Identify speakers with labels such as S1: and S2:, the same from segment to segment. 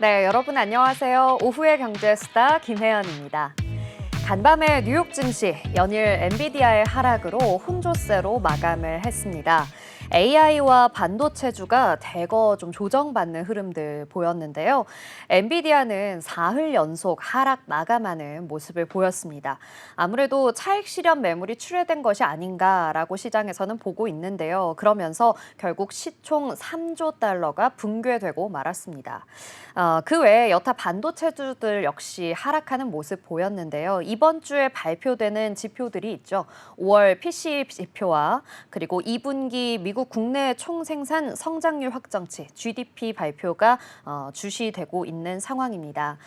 S1: 네, 여러분 안녕하세요. 오후의 경제수다 김혜연입니다. 간밤에 뉴욕 증시 연일 엔비디아의 하락으로 혼조세로 마감을 했습니다. AI와 반도체주가 대거 좀 조정받는 흐름들 보였는데요. 엔비디아는 사흘 연속 하락 마감하는 모습을 보였습니다. 아무래도 차익 실현 매물이 출회된 것이 아닌가라고 시장에서는 보고 있는데요. 그러면서 결국 시총 3조 달러가 붕괴되고 말았습니다. 그 외에 여타 반도체주들 역시 하락하는 모습 보였는데요. 이번 주에 발표되는 지표들이 있죠. 5월 PCE 지표와 그리고 2분기 미국 국내 총생산 성장률 확정치 GDP 발표가 주시되고 있는 상황입니다.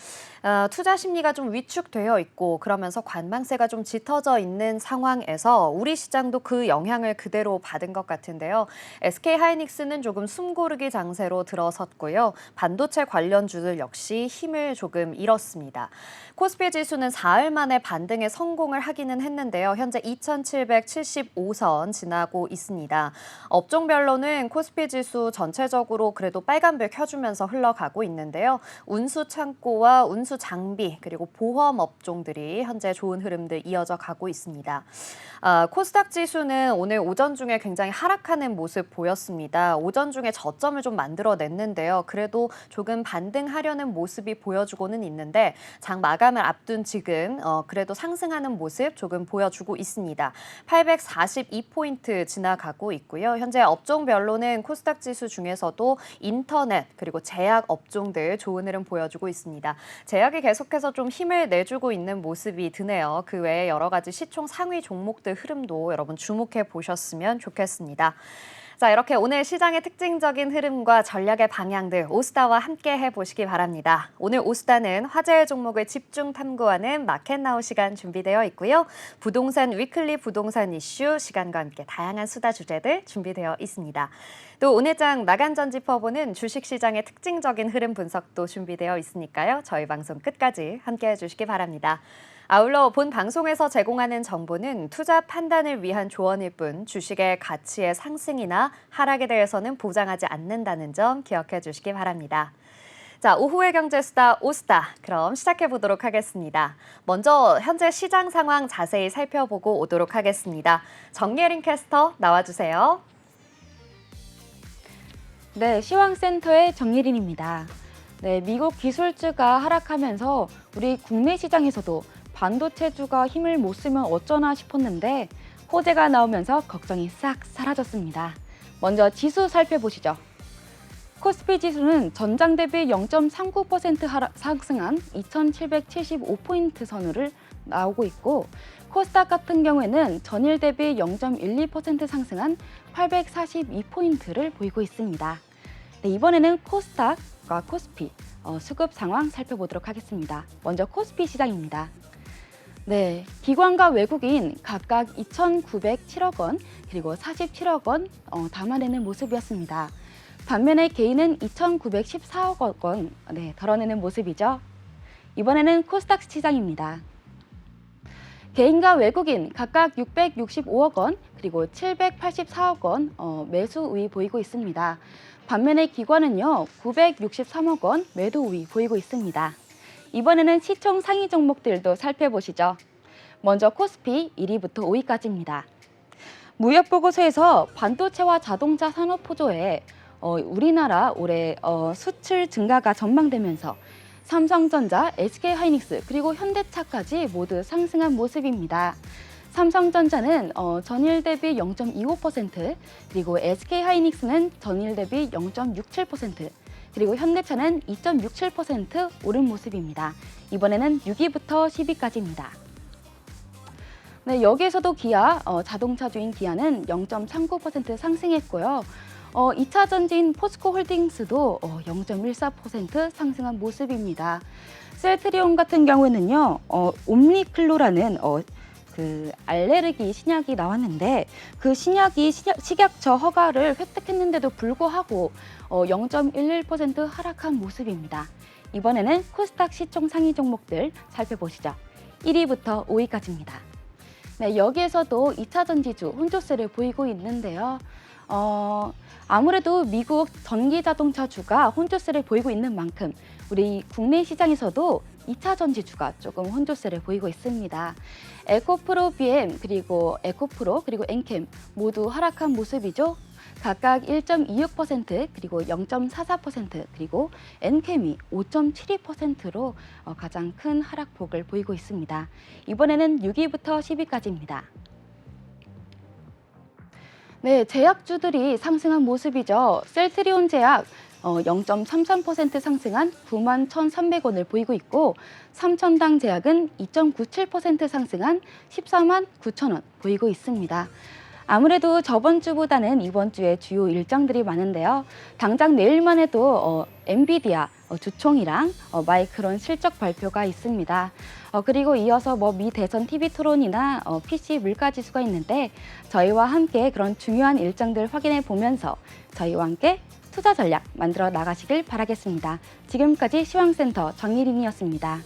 S1: 투자 심리가 좀 위축되어 있고 그러면서 관망세가 좀 짙어져 있는 상황에서 우리 시장도 그 영향을 그대로 받은 것 같은데요. SK하이닉스는 조금 숨고르기 장세로 들어섰고요. 반도체 관련주들 역시 힘을 조금 잃었습니다. 코스피 지수는 사흘 만에 반등에 성공을 하기는 했는데요. 현재 2,775선 지나고 있습니다. 업종별로는 코스피 지수 전체적으로 그래도 빨간불 켜주면서 흘러가고 있는데요. 운수 창고와 운수 장비 그리고 보험 업종들이 현재 좋은 흐름들 이어져 가고 있습니다. 코스닥 지수는 오늘 오전 중에 굉장히 하락하는 모습 보였습니다. 오전 중에 저점을 좀 만들어냈는데요. 그래도 조금 반등하려는 모습이 보여주고는 있는데 장 마감을 앞둔 지금 그래도 상승하는 모습 조금 보여주고 있습니다. 842포인트 지나가고 있고요. 현재 업종별로는 코스닥 지수 중에서도 인터넷 그리고 제약 업종들 좋은 흐름 보여주고 있습니다. 제약이 계속해서 좀 힘을 내주고 있는 모습이 드네요. 그 외에 여러 가지 시총 상위 종목들 흐름도 여러분 주목해 보셨으면 좋겠습니다. 자, 이렇게 오늘 시장의 특징적인 흐름과 전략의 방향들 오스다와 함께 해보시기 바랍니다. 오늘 오스다는 화제의 종목을 집중 탐구하는 마켓나우 시간 준비되어 있고요. 부동산 위클리 부동산 이슈 시간과 함께 다양한 수다 주제들 준비되어 있습니다. 또 오늘장 나간전 짚어보는 주식시장의 특징적인 흐름 분석도 준비되어 있으니까요. 저희 방송 끝까지 함께 해주시기 바랍니다. 아울러 본 방송에서 제공하는 정보는 투자 판단을 위한 조언일 뿐 주식의 가치의 상승이나 하락에 대해서는 보장하지 않는다는 점 기억해 주시기 바랍니다. 자, 오후의 경제수다 오스다. 그럼 시작해 보도록 하겠습니다. 먼저 현재 시장 상황 자세히 살펴보고 오도록 하겠습니다. 정예린 캐스터 나와주세요.
S2: 네, 시황센터의 정예린입니다. 네, 미국 기술주가 하락하면서 우리 국내 시장에서도 반도체주가 힘을 못 쓰면 어쩌나 싶었는데 호재가 나오면서 걱정이 싹 사라졌습니다. 먼저 지수 살펴보시죠. 코스피 지수는 전장 대비 0.39% 상승한 2,775포인트 선으로 나오고 있고 코스닥 같은 경우에는 전일 대비 0.12% 상승한 842포인트를 보이고 있습니다. 네, 이번에는 코스닥과 코스피 수급 상황 살펴보도록 하겠습니다. 먼저 코스피 시장입니다. 네, 기관과 외국인 각각 2,907억 원 그리고 47억 원 담아내는 모습이었습니다. 반면에 개인은 2,914억 원 덜어내는 모습이죠. 이번에는 코스닥 시장입니다. 개인과 외국인 각각 665억 원 그리고 784억 원 매수 우위 보이고 있습니다. 반면에 기관은요 963억 원 매도 우위 보이고 있습니다. 이번에는 시총 상위 종목들도 살펴보시죠. 먼저 코스피 1위부터 5위까지입니다. 무역보고서에서 반도체와 자동차 산업 포조에 우리나라 올해 수출 증가가 전망되면서 삼성전자, SK하이닉스 그리고 현대차까지 모두 상승한 모습입니다. 삼성전자는 전일 대비 0.25%, 그리고 SK하이닉스는 전일 대비 0.67%, 그리고 현대차는 2.67% 오른 모습입니다. 이번에는 6위부터 10위까지입니다. 네, 여기에서도 기아, 자동차주인 기아는 0.39% 상승했고요. 2차 전지인 포스코홀딩스도 0.14% 상승한 모습입니다. 셀트리온 같은 경우에는요, 옴니클로라는 그 알레르기 신약이 나왔는데 그 신약이 식약처 허가를 획득했는데도 불구하고 0.11% 하락한 모습입니다. 이번에는 코스닥 시총 상위 종목들 살펴보시죠. 1위부터 5위까지입니다. 네, 여기에서도 2차 전지주 혼조세를 보이고 있는데요. 아무래도 미국 전기 자동차주가 혼조세를 보이고 있는 만큼 우리 국내 시장에서도 2차 전지주가 조금 혼조세를 보이고 있습니다. 에코프로 BM 그리고 에코프로 그리고 엔캠 모두 하락한 모습이죠. 각각 1.26% 그리고 0.44% 그리고 엔캠이 5.72%로 가장 큰 하락폭을 보이고 있습니다. 이번에는 6위부터 10위까지입니다. 네, 제약주들이 상승한 모습이죠. 셀트리온 제약 0.33% 상승한 91,300원을 보이고 있고 삼천당 제약은 2.97% 상승한 149,000원 보이고 있습니다. 아무래도 저번 주보다는 이번 주에 주요 일정들이 많은데요. 당장 내일만 해도 엔비디아 주총이랑 마이크론 실적 발표가 있습니다. 그리고 이어서 미 대선 TV 토론이나 PC 물가 지수가 있는데 저희와 함께 그런 중요한 일정들 확인해 보면서 저희와 함께 투자 전략 만들어 나가시길 바라겠습니다. 지금까지 시황센터 정예린이었습니다.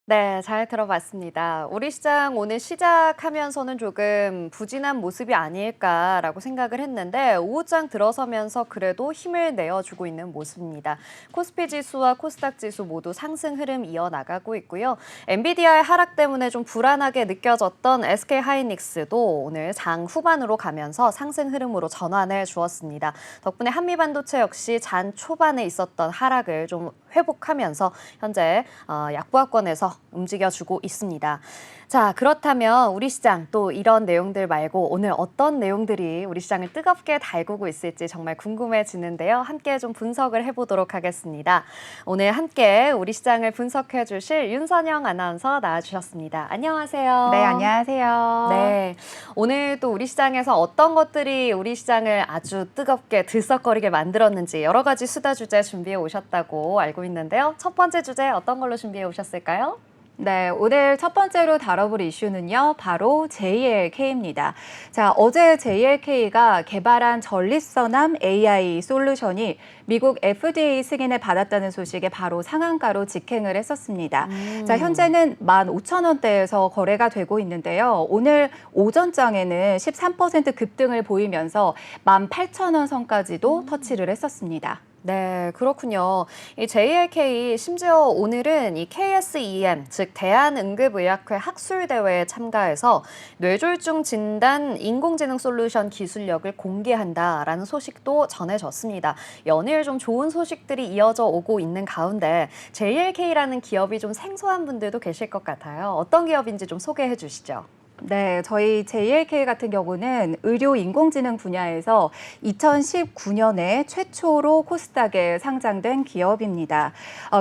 S1: 네, 잘 들어봤습니다. 우리 시장 오늘 시작하면서는 조금 부진한 모습이 아닐까라고 생각을 했는데 오후장 들어서면서 그래도 힘을 내어주고 있는 모습입니다. 코스피 지수와 코스닥 지수 모두 상승 흐름 이어나가고 있고요. 엔비디아의 하락 때문에 좀 불안하게 느껴졌던 SK 하이닉스도 오늘 장 후반으로 가면서 상승 흐름으로 전환해 주었습니다. 덕분에 한미반도체 역시 장 초반에 있었던 하락을 좀 회복하면서 현재 약보합권에서 움직여주고 있습니다. 자, 그렇다면 우리 시장 또 이런 내용들 말고 오늘 어떤 내용들이 우리 시장을 뜨겁게 달구고 있을지 정말 궁금해지는데요. 함께 좀 분석을 해보도록 하겠습니다. 오늘 함께 우리 시장을 분석해 주실 윤선영 아나운서 나와주셨습니다. 안녕하세요.
S3: 네, 안녕하세요.
S1: 네, 오늘 또 우리 시장에서 어떤 것들이 우리 시장을 아주 뜨겁게 들썩거리게 만들었는지 여러 가지 수다 주제 준비해 오셨다고 알고 있는데요. 첫 번째 주제 어떤 걸로 준비해 오셨을까요?
S3: 네, 오늘 첫 번째로 다뤄볼 이슈는요, 바로 JLK입니다. 자, 어제 JLK가 개발한 전립선암 AI 솔루션이 미국 FDA 승인을 받았다는 소식에 바로 상한가로 직행을 했었습니다. 자, 현재는 15,000원대에서 거래가 되고 있는데요. 오늘 오전장에는 13% 급등을 보이면서 18,000원 선까지도 터치를 했었습니다.
S1: 네, 그렇군요. 이 JLK 심지어 오늘은 이 KSEM, 즉 대한응급의학회 학술대회에 참가해서 뇌졸중 진단 인공지능 솔루션 기술력을 공개한다라는 소식도 전해졌습니다. 연일 좀 좋은 소식들이 이어져 오고 있는 가운데 JLK라는 기업이 좀 생소한 분들도 계실 것 같아요. 어떤 기업인지 좀 소개해 주시죠.
S3: 네, 저희 JLK 같은 경우는 의료 인공지능 분야에서 2019년에 최초로 코스닥에 상장된 기업입니다.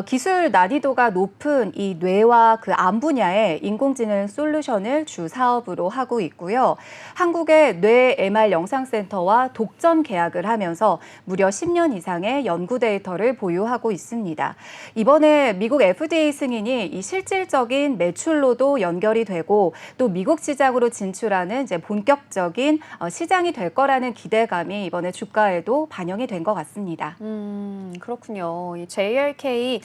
S3: 기술 난이도가 높은 이 뇌와 그 암 분야의 인공지능 솔루션을 주 사업으로 하고 있고요. 한국의 뇌 MR 영상센터와 독점 계약을 하면서 무려 10년 이상의 연구 데이터를 보유하고 있습니다. 이번에 미국 FDA 승인이 이 실질적인 매출로도 연결이 되고 또 미국 시장으로 진출하는 이제 본격적인 시장이 될 거라는 기대감이 이번에 주가에도 반영이 된 것 같습니다.
S1: 그렇군요. 이 JLK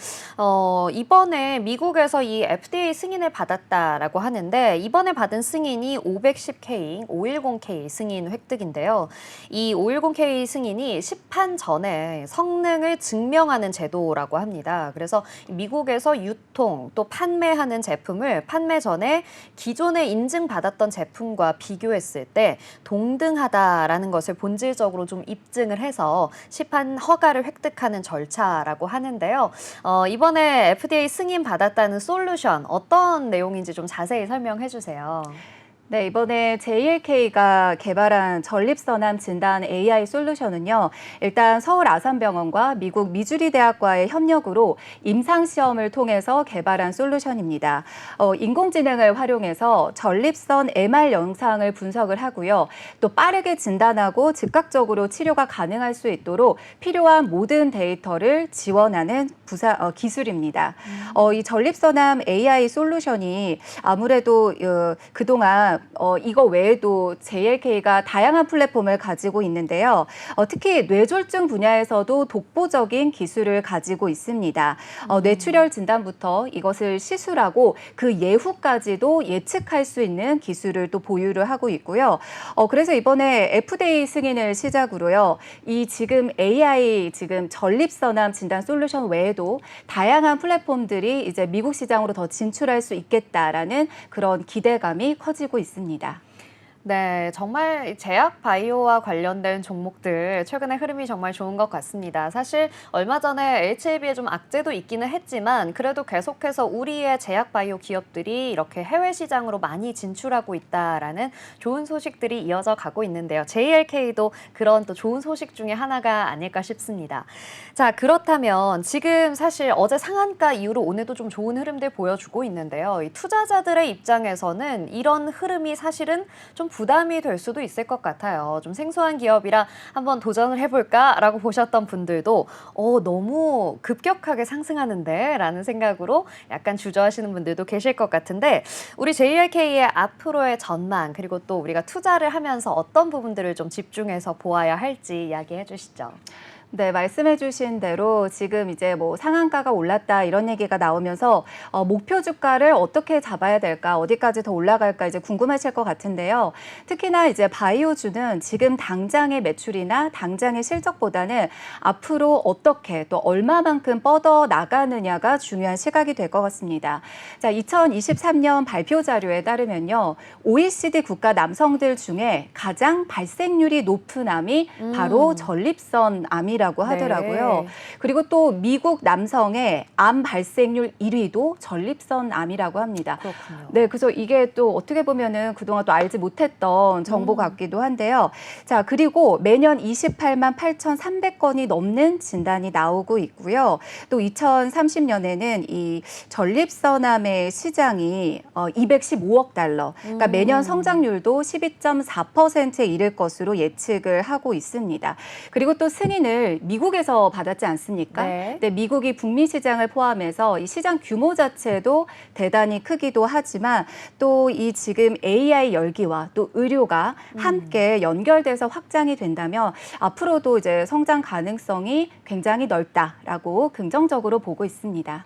S1: 이번에 미국에서 이 FDA 승인을 받았다라고 하는데 이번에 받은 승인이 510K, 510K 승인 획득인데요. 이 510K 승인이 시판 전에 성능을 증명하는 제도라고 합니다. 그래서 미국에서 유통 또 판매하는 제품을 판매 전에 기존에 인증받았던 제품과 비교했을 때 동등하다라는 것을 본질적으로 좀 입증을 해서 시판 허가를 획득하는 절차라고 하는데요. 이번에 FDA 승인 받았다는 솔루션 어떤 내용인지 좀 자세히 설명해 주세요.
S3: 네, 이번에 JLK가 개발한 전립선암 진단 AI 솔루션은요, 일단 서울 아산병원과 미국 미주리 대학과의 협력으로 임상시험을 통해서 개발한 솔루션입니다. 인공지능을 활용해서 전립선 MR 영상을 분석을 하고요. 또 빠르게 진단하고 즉각적으로 치료가 가능할 수 있도록 필요한 모든 데이터를 지원하는 기술입니다. 이 전립선암 AI 솔루션이 아무래도 그동안 이거 외에도 JLK가 다양한 플랫폼을 가지고 있는데요. 특히 뇌졸중 분야에서도 독보적인 기술을 가지고 있습니다. 뇌출혈 진단부터 이것을 시술하고 그 예후까지도 예측할 수 있는 기술을 또 보유를 하고 있고요. 그래서 이번에 FDA 승인을 시작으로요. 이 지금 AI 지금 전립선암 진단 솔루션 외에도 다양한 플랫폼들이 이제 미국 시장으로 더 진출할 수 있겠다라는 그런 기대감이 커지고 있습니다.
S1: 네, 정말 제약 바이오와 관련된 종목들 최근에 흐름이 정말 좋은 것 같습니다. 사실 얼마 전에 HAB에 좀 악재도 있기는 했지만 그래도 계속해서 우리의 제약 바이오 기업들이 이렇게 해외 시장으로 많이 진출하고 있다라는 좋은 소식들이 이어져 가고 있는데요. JLK도 그런 또 좋은 소식 중에 하나가 아닐까 싶습니다. 자, 그렇다면 지금 사실 어제 상한가 이후로 오늘도 좀 좋은 흐름들 보여주고 있는데요. 이 투자자들의 입장에서는 이런 흐름이 사실은 좀 부담이 될 수도 있을 것 같아요. 좀 생소한 기업이라 한번 도전을 해볼까라고 보셨던 분들도 너무 급격하게 상승하는데 라는 생각으로 약간 주저하시는 분들도 계실 것 같은데 우리 JLK의 앞으로의 전망 그리고 또 우리가 투자를 하면서 어떤 부분들을 좀 집중해서 보아야 할지 이야기해 주시죠.
S3: 네, 말씀해 주신 대로 지금 이제 뭐 상한가가 올랐다 이런 얘기가 나오면서 목표 주가를 어떻게 잡아야 될까, 어디까지 더 올라갈까 이제 궁금하실 것 같은데요. 특히나 이제 바이오주는 지금 당장의 매출이나 당장의 실적보다는 앞으로 어떻게 또 얼마만큼 뻗어 나가느냐가 중요한 시각이 될 것 같습니다. 자, 2023년 발표 자료에 따르면요. OECD 국가 남성들 중에 가장 발생률이 높은 암이 바로 전립선 암이 라고 하더라고요.
S1: 네.
S3: 그리고 또 미국 남성의 암 발생률 1위도 전립선 암이라고 합니다.
S1: 그렇군요.
S3: 네, 그래서 이게 또 어떻게 보면은 그동안 또 알지 못했던 정보 같기도 한데요. 자, 그리고 매년 28만 8,300건이 넘는 진단이 나오고 있고요. 또 2030년에는 이 전립선암의 시장이 215억 달러, 그러니까 매년 성장률도 12.4%에 이를 것으로 예측을 하고 있습니다. 그리고 또 승인을 미국에서 받았지 않습니까?
S1: 네.
S3: 근데 미국이 북미 시장을 포함해서 이 시장 규모 자체도 대단히 크기도 하지만 또 이 지금 AI 열기와 또 의료가 함께 연결돼서 확장이 된다면 앞으로도 이제 성장 가능성이 굉장히 넓다라고 긍정적으로 보고 있습니다.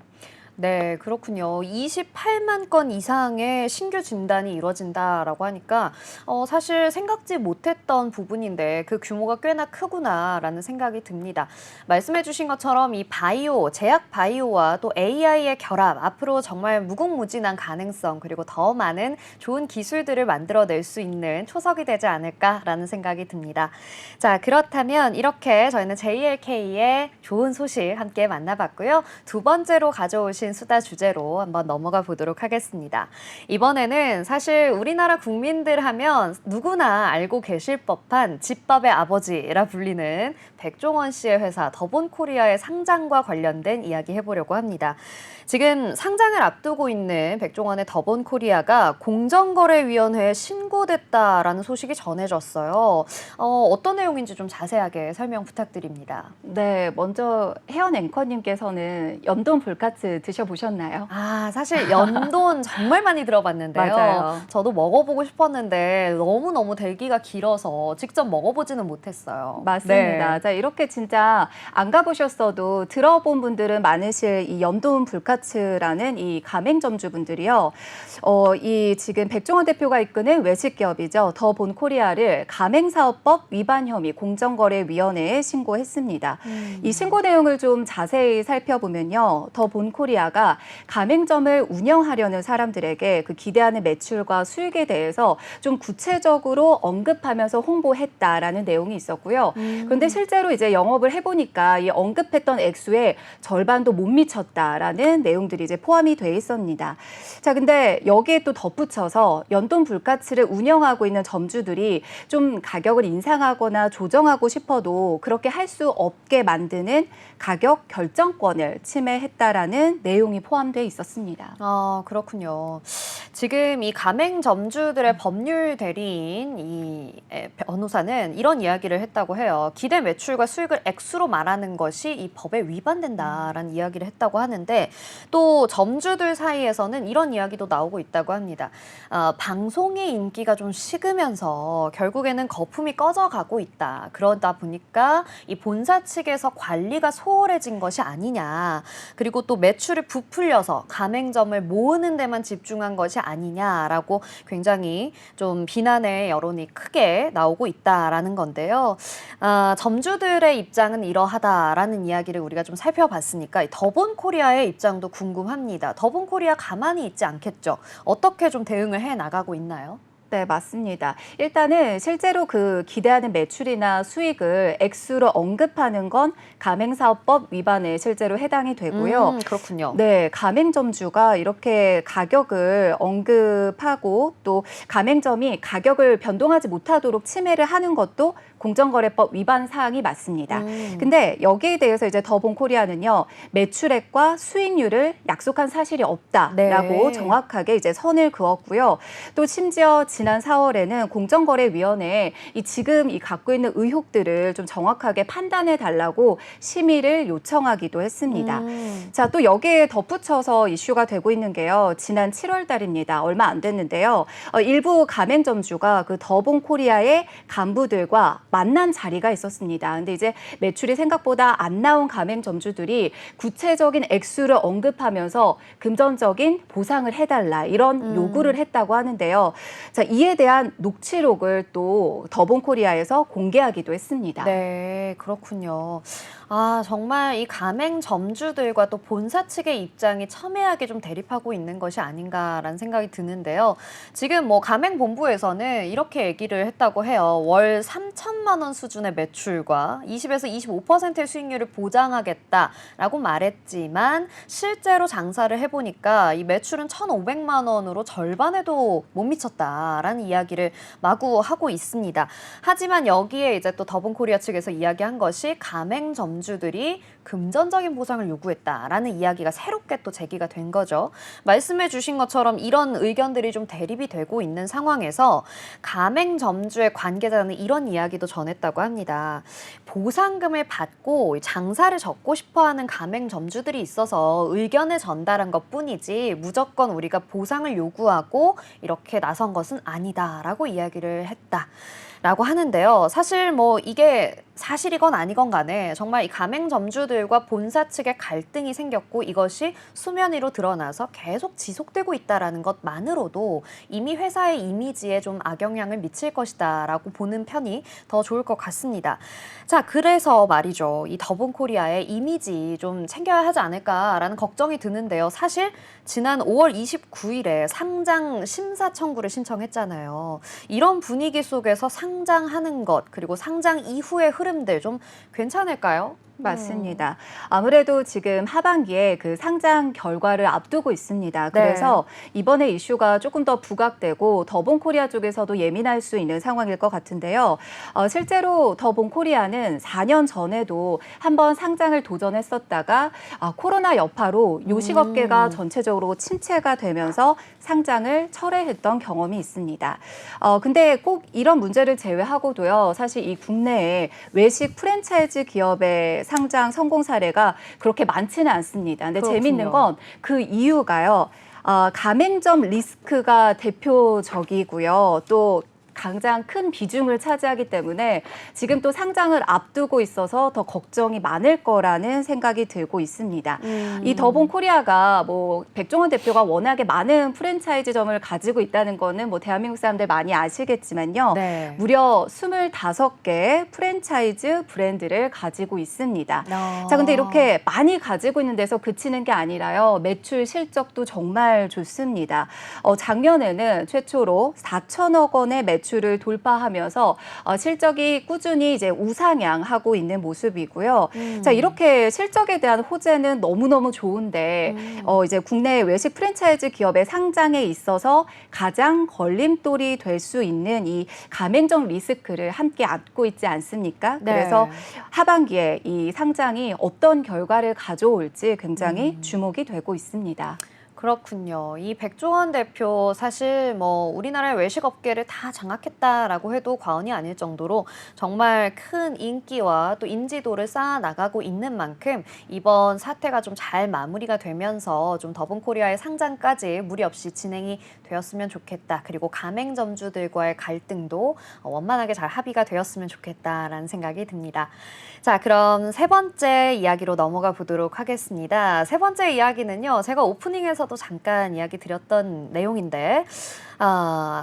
S1: 네, 그렇군요. 28만 건 이상의 신규 진단이 이루어진다라고 하니까 사실 생각지 못했던 부분인데 그 규모가 꽤나 크구나라는 생각이 듭니다. 말씀해 주신 것처럼 이 바이오, 제약 바이오와 또 AI의 결합, 앞으로 정말 무궁무진한 가능성 그리고 더 많은 좋은 기술들을 만들어낼 수 있는 초석이 되지 않을까라는 생각이 듭니다. 자, 그렇다면 이렇게 저희는 JLK의 좋은 소식 함께 만나봤고요. 두 번째로 가져오신 수다 주제로 한번 넘어가 보도록 하겠습니다. 이번에는 사실 우리나라 국민들 하면 누구나 알고 계실 법한 집밥의 아버지라 불리는 백종원 씨의 회사 더본코리아의 상장과 관련된 이야기 해보려고 합니다. 지금 상장을 앞두고 있는 백종원의 더본코리아가 공정거래위원회에 신고됐다라는 소식이 전해졌어요. 어떤 내용인지 좀 자세하게 설명 부탁드립니다.
S3: 네, 먼저 혜연 앵커님께서는 연돈 불카츠 드셔보셨나요?
S1: 아, 사실 연돈 정말 많이 들어봤는데요.
S3: 맞아요.
S1: 저도 먹어보고 싶었는데 너무너무 대기가 길어서 직접 먹어보지는 못했어요.
S3: 맞습니다.
S1: 네.
S3: 자, 이렇게 진짜 안 가보셨어도 들어본 분들은 많으실 이 연돈 불카츠라는 이 가맹점주분들이요. 이 지금 백종원 대표가 이끄는 외식기업이죠. 더본코리아를 가맹사업법 위반 혐의 공정거래위원회에 신고했습니다. 이 신고 내용을 좀 자세히 살펴보면요. 더본코리아가 가맹점을 운영하려는 사람들에게 그 기대하는 매출과 수익에 대해서 좀 구체적으로 언급하면서 홍보했다라는 내용이 있었고요. 그런데 실제로 이제 영업을 해보니까 이 언급했던 액수의 절반도 못 미쳤다라는 내용들이 이제 포함이 돼 있습니다. 자, 근데 여기에 또 덧붙여서 연돈 불카츠를 운영하고 있는 점주들이 좀 가격을 인상하거나 조정하고 싶어도 그렇게 할 수 없게 만드는 가격 결정권을 침해했다라는 내용. 내용이 포함되어 있었습니다.
S1: 아, 그렇군요. 지금 이 가맹점주들의 법률 대리인 이 변호사는 이런 이야기를 했다고 해요. 기대 매출과 수익을 액수로 말하는 것이 이 법에 위반된다라는 이야기를 했다고 하는데 또 점주들 사이에서는 이런 이야기도 나오고 있다고 합니다. 방송의 인기가 좀 식으면서 결국에는 거품이 꺼져가고 있다. 그러다 보니까 이 본사 측에서 관리가 소홀해진 것이 아니냐. 그리고 또 매출을 부풀려서 가맹점을 모으는 데만 집중한 것이 아니냐라고 굉장히 좀 비난의 여론이 크게 나오고 있다라는 건데요. 점주들의 입장은 이러하다라는 이야기를 우리가 좀 살펴봤으니까 이 더본코리아의 입장도 궁금합니다. 더본코리아 가만히 있지 않겠죠? 어떻게 좀 대응을 해 나가고 있나요?
S3: 네, 맞습니다. 일단은 실제로 그 기대하는 매출이나 수익을 액수로 언급하는 건 가맹사업법 위반에 실제로 해당이 되고요.
S1: 그렇군요.
S3: 네, 가맹점주가 이렇게 가격을 언급하고 또 가맹점이 가격을 변동하지 못하도록 침해를 하는 것도 공정거래법 위반 사항이 맞습니다. 근데 여기에 대해서 이제 더본코리아는요, 매출액과 수익률을 약속한 사실이 없다라고
S1: 네.
S3: 정확하게 이제 선을 그었고요. 또 심지어 지난 4월에는 공정거래위원회에 지금 갖고 있는 의혹들을 좀 정확하게 판단해 달라고 심의를 요청하기도 했습니다. 자, 또 여기에 덧붙여서 이슈가 되고 있는 게요. 지난 7월 달입니다. 얼마 안 됐는데요. 일부 가맹점주가 그 더본코리아의 간부들과 만난 자리가 있었습니다. 근데 이제 매출이 생각보다 안 나온 가맹점주들이 구체적인 액수를 언급하면서 금전적인 보상을 해달라 이런 요구를 했다고 하는데요. 자, 이에 대한 녹취록을 또 더본코리아에서 공개하기도 했습니다.
S1: 네, 그렇군요. 아, 정말 이 가맹점주들과 또 본사 측의 입장이 첨예하게 좀 대립하고 있는 것이 아닌가라는 생각이 드는데요. 지금 뭐 가맹본부에서는 이렇게 얘기를 했다고 해요. 월 3천만 원 수준의 매출과 20에서 25%의 수익률을 보장하겠다라고 말했지만 실제로 장사를 해보니까 이 매출은 1,500만 원으로 절반에도 못 미쳤다라는 이야기를 마구 하고 있습니다. 하지만 여기에 이제 또 더본코리아 측에서 이야기한 것이 가맹점주들이 금전적인 보상을 요구했다라는 이야기가 새롭게 또 제기가 된 거죠. 말씀해 주신 것처럼 이런 의견들이 좀 대립이 되고 있는 상황에서 가맹점주의 관계자는 이런 이야기도 전했다고 합니다. 보상금을 받고 장사를 접고 싶어하는 가맹점주들이 있어서 의견을 전달한 것뿐이지 무조건 우리가 보상을 요구하고 이렇게 나선 것은 아니다라고 이야기를 했다라고 하는데요. 사실 뭐 이게 사실이건 아니건 간에 정말 이 가맹점주들과 본사 측의 갈등이 생겼고 이것이 수면 위로 드러나서 계속 지속되고 있다는 것만으로도 이미 회사의 이미지에 좀 악영향을 미칠 것이다라고 보는 편이 더 좋을 것 같습니다. 자, 그래서 말이죠. 이 더본코리아의 이미지 좀 챙겨야 하지 않을까라는 걱정이 드는데요. 사실 지난 5월 29일에 상장 심사 청구를 신청했잖아요. 이런 분위기 속에서 상장하는 것 그리고 상장 이후의 흐름들 좀 괜찮을까요?
S3: 맞습니다. 아무래도 지금 하반기에 그 상장 결과를 앞두고 있습니다. 그래서 이번에 이슈가 조금 더 부각되고 더본코리아 쪽에서도 예민할 수 있는 상황일 것 같은데요. 실제로 더본코리아는 4년 전에도 한번 상장을 도전했었다가 코로나 여파로 요식업계가 전체적으로 침체가 되면서 상장을 철회했던 경험이 있습니다. 근데 꼭 이런 문제를 제외하고도요. 사실 이 국내에 외식 프랜차이즈 기업의 상장 성공 사례가 그렇게 많지는 않습니다. 근데
S1: 그렇군요.
S3: 재밌는 건 그 이유가요. 가맹점 리스크가 대표적이고요. 또 가장 큰 비중을 차지하기 때문에 지금 또 상장을 앞두고 있어서 더 걱정이 많을 거라는 생각이 들고 있습니다. 이 더본코리아가 뭐 백종원 대표가 워낙에 많은 프랜차이즈점을 가지고 있다는 거는 뭐 대한민국 사람들 많이 아시겠지만요.
S1: 네.
S3: 무려 25개 프랜차이즈 브랜드를 가지고 있습니다. 자, 근데 이렇게 많이 가지고 있는 데서 그치는 게 아니라요. 매출 실적도 정말 좋습니다. 작년에는 최초로 4천억 원의 매출 매출을 돌파하면서 실적이 꾸준히 이제 우상향하고 있는 모습이고요. 자, 이렇게 실적에 대한 호재는 너무너무 좋은데 이제 국내 외식 프랜차이즈 기업의 상장에 있어서 가장 걸림돌이 될 수 있는 이 가맹점 리스크를 함께 안고 있지 않습니까?
S1: 네.
S3: 그래서 하반기에 이 상장이 어떤 결과를 가져올지 굉장히 주목이 되고 있습니다.
S1: 그렇군요. 이 백종원 대표 사실 뭐 우리나라의 외식업계를 다 장악했다라고 해도 과언이 아닐 정도로 정말 큰 인기와 또 인지도를 쌓아 나가고 있는 만큼 이번 사태가 좀 잘 마무리가 되면서 좀 더본코리아의 상장까지 무리 없이 진행이 되었으면 좋겠다. 그리고 가맹점주들과의 갈등도 원만하게 잘 합의가 되었으면 좋겠다라는 생각이 듭니다. 자, 그럼 세 번째 이야기로 넘어가 보도록 하겠습니다. 세 번째 이야기는요, 제가 오프닝에서도 잠깐 이야기 드렸던 내용인데,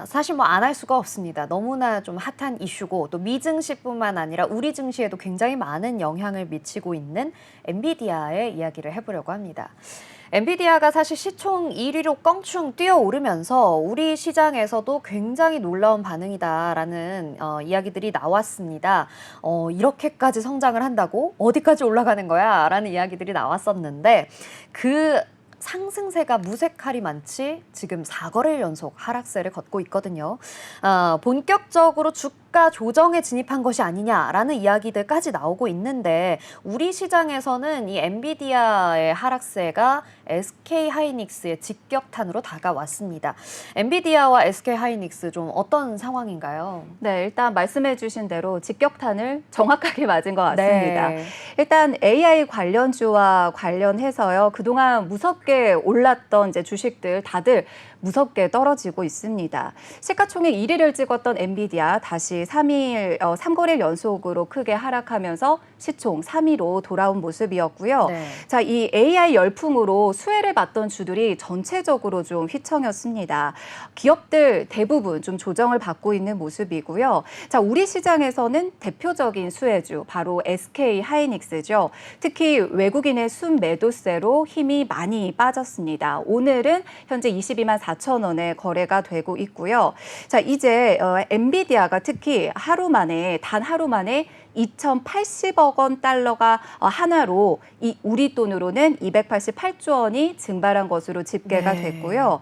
S1: 사실 뭐 안 할 수가 없습니다. 너무나 좀 핫한 이슈고 또 미 증시뿐만 아니라 우리 증시에도 굉장히 많은 영향을 미치고 있는 엔비디아의 이야기를 해보려고 합니다. 엔비디아가 사실 시총 1위로 껑충 뛰어오르면서 우리 시장에서도 굉장히 놀라운 반응이다라는 이야기들이 나왔습니다. 이렇게까지 성장을 한다고? 어디까지 올라가는 거야? 라는 이야기들이 나왔었는데 그 상승세가 무색하리만치 지금 4거래일 연속 하락세를 걷고 있거든요. 본격적으로 주가 조정에 진입한 것이 아니냐라는 이야기들까지 나오고 있는데 우리 시장에서는 이 엔비디아의 하락세가 SK하이닉스의 직격탄으로 다가왔습니다. 엔비디아와 SK하이닉스 좀 어떤 상황인가요?
S3: 네, 일단 말씀해 주신 대로 직격탄을 정확하게 맞은 것 같습니다.
S1: 네.
S3: 일단 AI 관련주와 관련해서요. 그동안 무섭게 올랐던 이제 주식들 다들 무섭게 떨어지고 있습니다. 시가총액 1위를 찍었던 엔비디아 다시 3거래일 연속으로 크게 하락하면서 시총 3위로 돌아온 모습이었고요.
S1: 네.
S3: 자, 이 AI 열풍으로 수혜를 봤던 주들이 전체적으로 좀 휘청였습니다. 기업들 대부분 좀 조정을 받고 있는 모습이고요. 자, 우리 시장에서는 대표적인 수혜주 바로 SK하이닉스죠. 특히 외국인의 순매도세로 힘이 많이 빠졌습니다. 오늘은 현재 22만 4천 원에 거래가 되고 있고요. 자, 이제 엔비디아가 특히 단 하루 만에 2,080억 원 달러가 하나로 우리 돈으로는 288조 원이 증발한 것으로 집계가
S1: 네.
S3: 됐고요.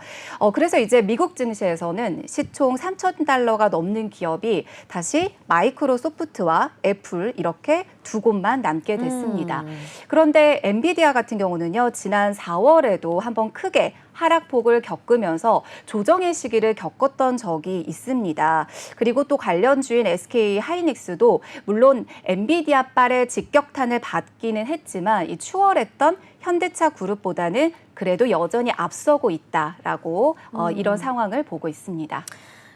S3: 그래서 이제 미국 증시에서는 시총 3천 달러가 넘는 기업이 다시 마이크로소프트와 애플 이렇게 두 곳만 남게 됐습니다. 그런데 엔비디아 같은 경우는요, 지난 4월에도 한번 크게 하락폭을 겪으면서 조정의 시기를 겪었던 적이 있습니다. 그리고 또 관련주인 SK하이닉스도 물론 엔비디아빨의 직격탄을 받기는 했지만 이 추월했던 현대차 그룹보다는 그래도 여전히 앞서고 있다라고 이런 상황을 보고 있습니다.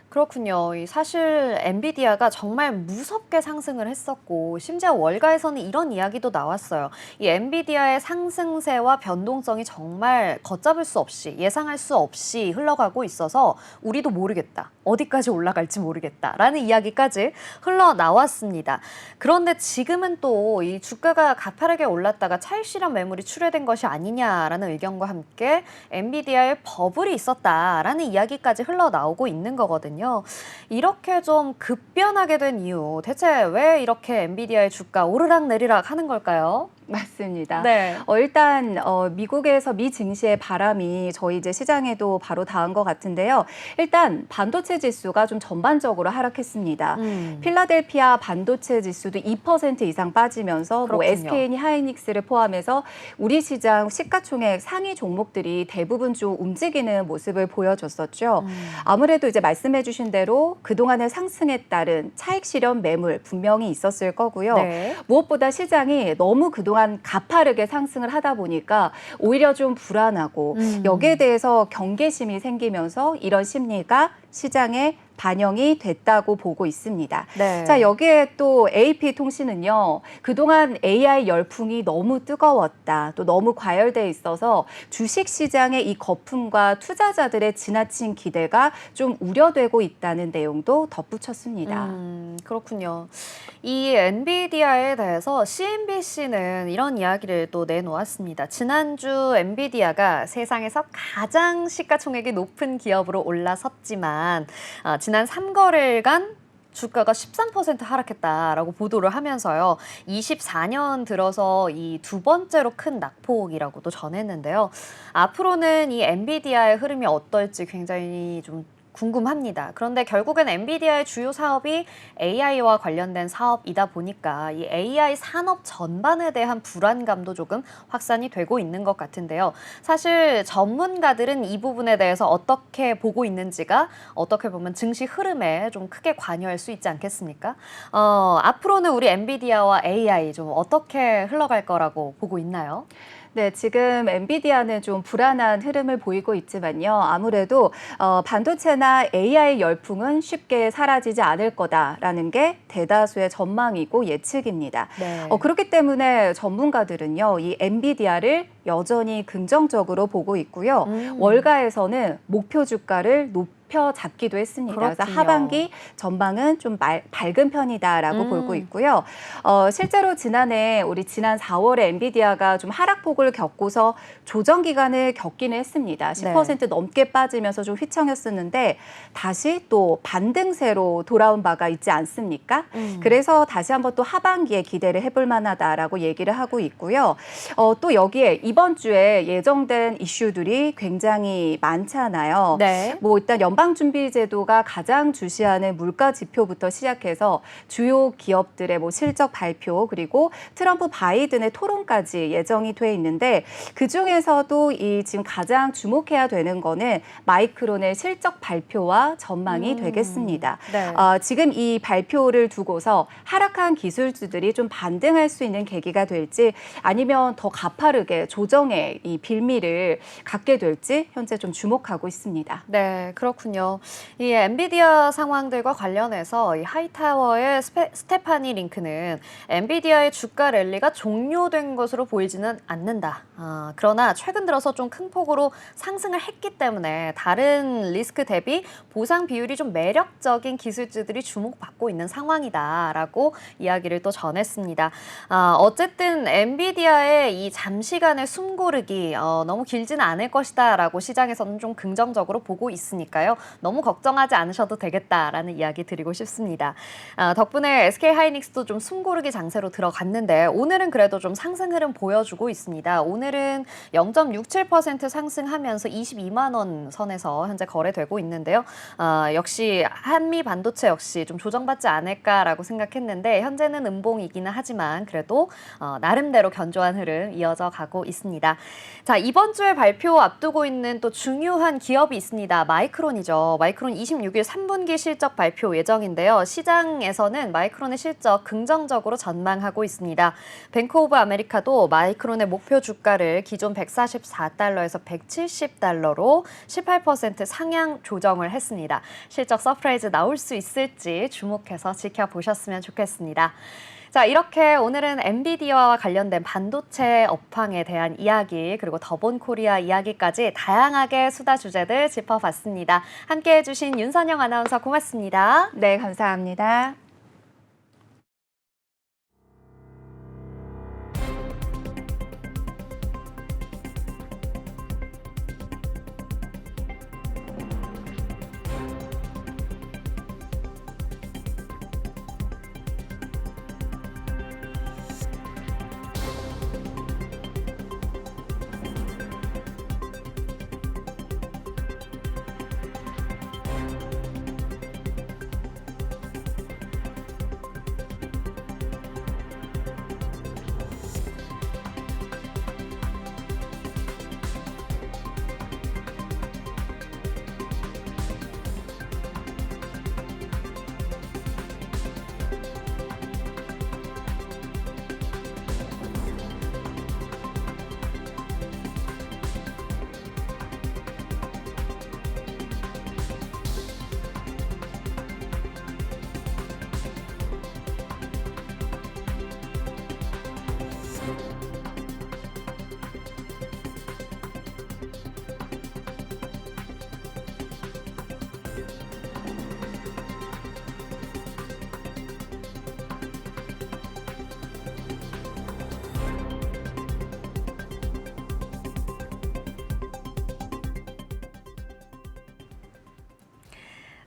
S1: 그렇군요. 사실 엔비디아가 정말 무섭게 상승을 했었고 심지어 월가에서는 이런 이야기도 나왔어요. 이 엔비디아의 상승세와 변동성이 정말 걷잡을 수 없이 예상할 수 없이 흘러가고 있어서 우리도 모르겠다. 어디까지 올라갈지 모르겠다라는 이야기까지 흘러나왔습니다. 그런데 지금은 또 이 주가가 가파르게 올랐다가 차익실현 매물이 출회된 것이 아니냐라는 의견과 함께 엔비디아의 버블이 있었다라는 이야기까지 흘러나오고 있는 거거든요. 이렇게 좀 급변하게 된 이유, 대체 왜 이렇게 엔비디아의 주가 오르락내리락 하는 걸까요?
S3: 맞습니다.
S1: 네.
S3: 일단 미국에서 미 증시의 바람이 저희 이제 시장에도 바로 닿은 것 같은데요. 일단 반도체 지수가 좀 전반적으로 하락했습니다. 필라델피아 반도체 지수도 2% 이상 빠지면서 뭐
S1: 그렇군요.
S3: SK하이닉스를 포함해서 우리 시장 시가총액 상위 종목들이 대부분 좀 움직이는 모습을 보여줬었죠. 아무래도 이제 말씀해주신 대로 그동안의 상승에 따른 차익 실현 매물 분명히 있었을 거고요.
S1: 네.
S3: 무엇보다 시장이 너무 그동안 가파르게 상승을 하다 보니까 오히려 좀 불안하고 여기에 대해서 경계심이 생기면서 이런 심리가 시장에 반영이 됐다고 보고 있습니다.
S1: 네.
S3: 자, 여기에 또 AP통신은요. 그동안 AI 열풍이 너무 뜨거웠다. 또 너무 과열돼 있어서 주식시장의 이 거품과 투자자들의 지나친 기대가 좀 우려되고 있다는 내용도 덧붙였습니다.
S1: 그렇군요. 이 엔비디아에 대해서 CNBC는 이런 이야기를 또 내놓았습니다. 지난주 엔비디아가 세상에서 가장 시가총액이 높은 기업으로 올라섰지만 지난 3거래일간 주가가 13% 하락했다라고 보도를 하면서요. 24년 들어서 이 두 번째로 큰 낙폭이라고도 전했는데요. 앞으로는 이 엔비디아의 흐름이 어떨지 굉장히 좀 궁금합니다. 그런데 결국엔 엔비디아의 주요 사업이 AI와 관련된 사업이다 보니까 이 AI 산업 전반에 대한 불안감도 조금 확산이 되고 있는 것 같은데요. 사실 전문가들은 이 부분에 대해서 어떻게 보고 있는지가 어떻게 보면 증시 흐름에 좀 크게 관여할 수 있지 않겠습니까? 앞으로는 우리 엔비디아와 AI 좀 어떻게 흘러갈 거라고 보고 있나요?
S3: 네, 지금 엔비디아는 좀 불안한 흐름을 보이고 있지만요. 아무래도 반도체나 AI 열풍은 쉽게 사라지지 않을 거다라는 게 대다수의 전망이고 예측입니다.
S1: 네.
S3: 그렇기 때문에 전문가들은요, 이 엔비디아를 여전히 긍정적으로 보고 있고요. 월가에서는 목표 주가를 잡기도 했습니다. 그래서
S1: 그렇군요.
S3: 하반기 전망은 좀 밝은 편이다라고 보고 있고요. 실제로 지난 4월에 엔비디아가 좀 하락폭을 겪고서 조정 기간을 겪기는 했습니다. 10% 넘게 빠지면서 좀 휘청였었는데 다시 또 반등세로 돌아온 바가 있지 않습니까? 그래서 다시 한번 또 하반기에 기대를 해볼 만하다라고 얘기를 하고 있고요. 또 여기에 이번 주에 예정된 이슈들이 굉장히 많잖아요.
S1: 네.
S3: 뭐 일단 연방준비제도가 가장 주시하는 물가 지표부터 시작해서 주요 기업들의 뭐 실적 발표 그리고 트럼프 바이든의 토론까지 예정이 돼 있는데 그 중에서도 이 지금 가장 주목해야 되는 거는 마이크론의 실적 발표와 전망이 되겠습니다.
S1: 네.
S3: 지금 이 발표를 두고서 하락한 기술주들이 좀 반등할 수 있는 계기가 될지 아니면 더 가파르게 조정의 이 빌미를 갖게 될지 현재 좀 주목하고 있습니다.
S1: 네, 그렇군요. 이 엔비디아 상황들과 관련해서 이 하이타워의 스테파니 링크는 엔비디아의 주가 랠리가 종료된 것으로 보이지는 않는다. 그러나 최근 들어서 좀 큰 폭으로 상승을 했기 때문에 다른 리스크 대비 보상 비율이 좀 매력적인 기술주들이 주목받고 있는 상황이다라고 이야기를 또 전했습니다. 어쨌든 엔비디아의 이 잠시간의 숨고르기 너무 길지는 않을 것이다라고 시장에서는 좀 긍정적으로 보고 있으니까요. 너무 걱정하지 않으셔도 되겠다라는 이야기 드리고 싶습니다. 덕분에 SK하이닉스도 좀 숨고르기 장세로 들어갔는데 오늘은 그래도 좀 상승 흐름 보여주고 있습니다. 오늘은 0.67% 상승하면서 22만 원 선에서 현재 거래되고 있는데요. 역시 한미 반도체 역시 좀 조정받지 않을까라고 생각했는데 현재는 음봉이기는 하지만 그래도 나름대로 견조한 흐름 이어져 가고 있습니다. 자, 이번 주에 발표 앞두고 있는 또 중요한 기업이 있습니다. 마이크론이죠. 마이크론 26일 3분기 실적 발표 예정인데요. 시장에서는 마이크론의 실적 긍정적으로 전망하고 있습니다. 뱅크 오브 아메리카도 마이크론의 목표 주가를 기존 144달러에서 170달러로 18% 상향 조정을 했습니다. 실적 서프라이즈 나올 수 있을지 주목해서 지켜보셨으면 좋겠습니다. 자, 이렇게 오늘은 엔비디아와 관련된 반도체 업황에 대한 이야기 그리고 더본 코리아 이야기까지 다양하게 수다 주제들 짚어봤습니다. 함께해 주신 윤선영 아나운서 고맙습니다.
S3: 네, 감사합니다.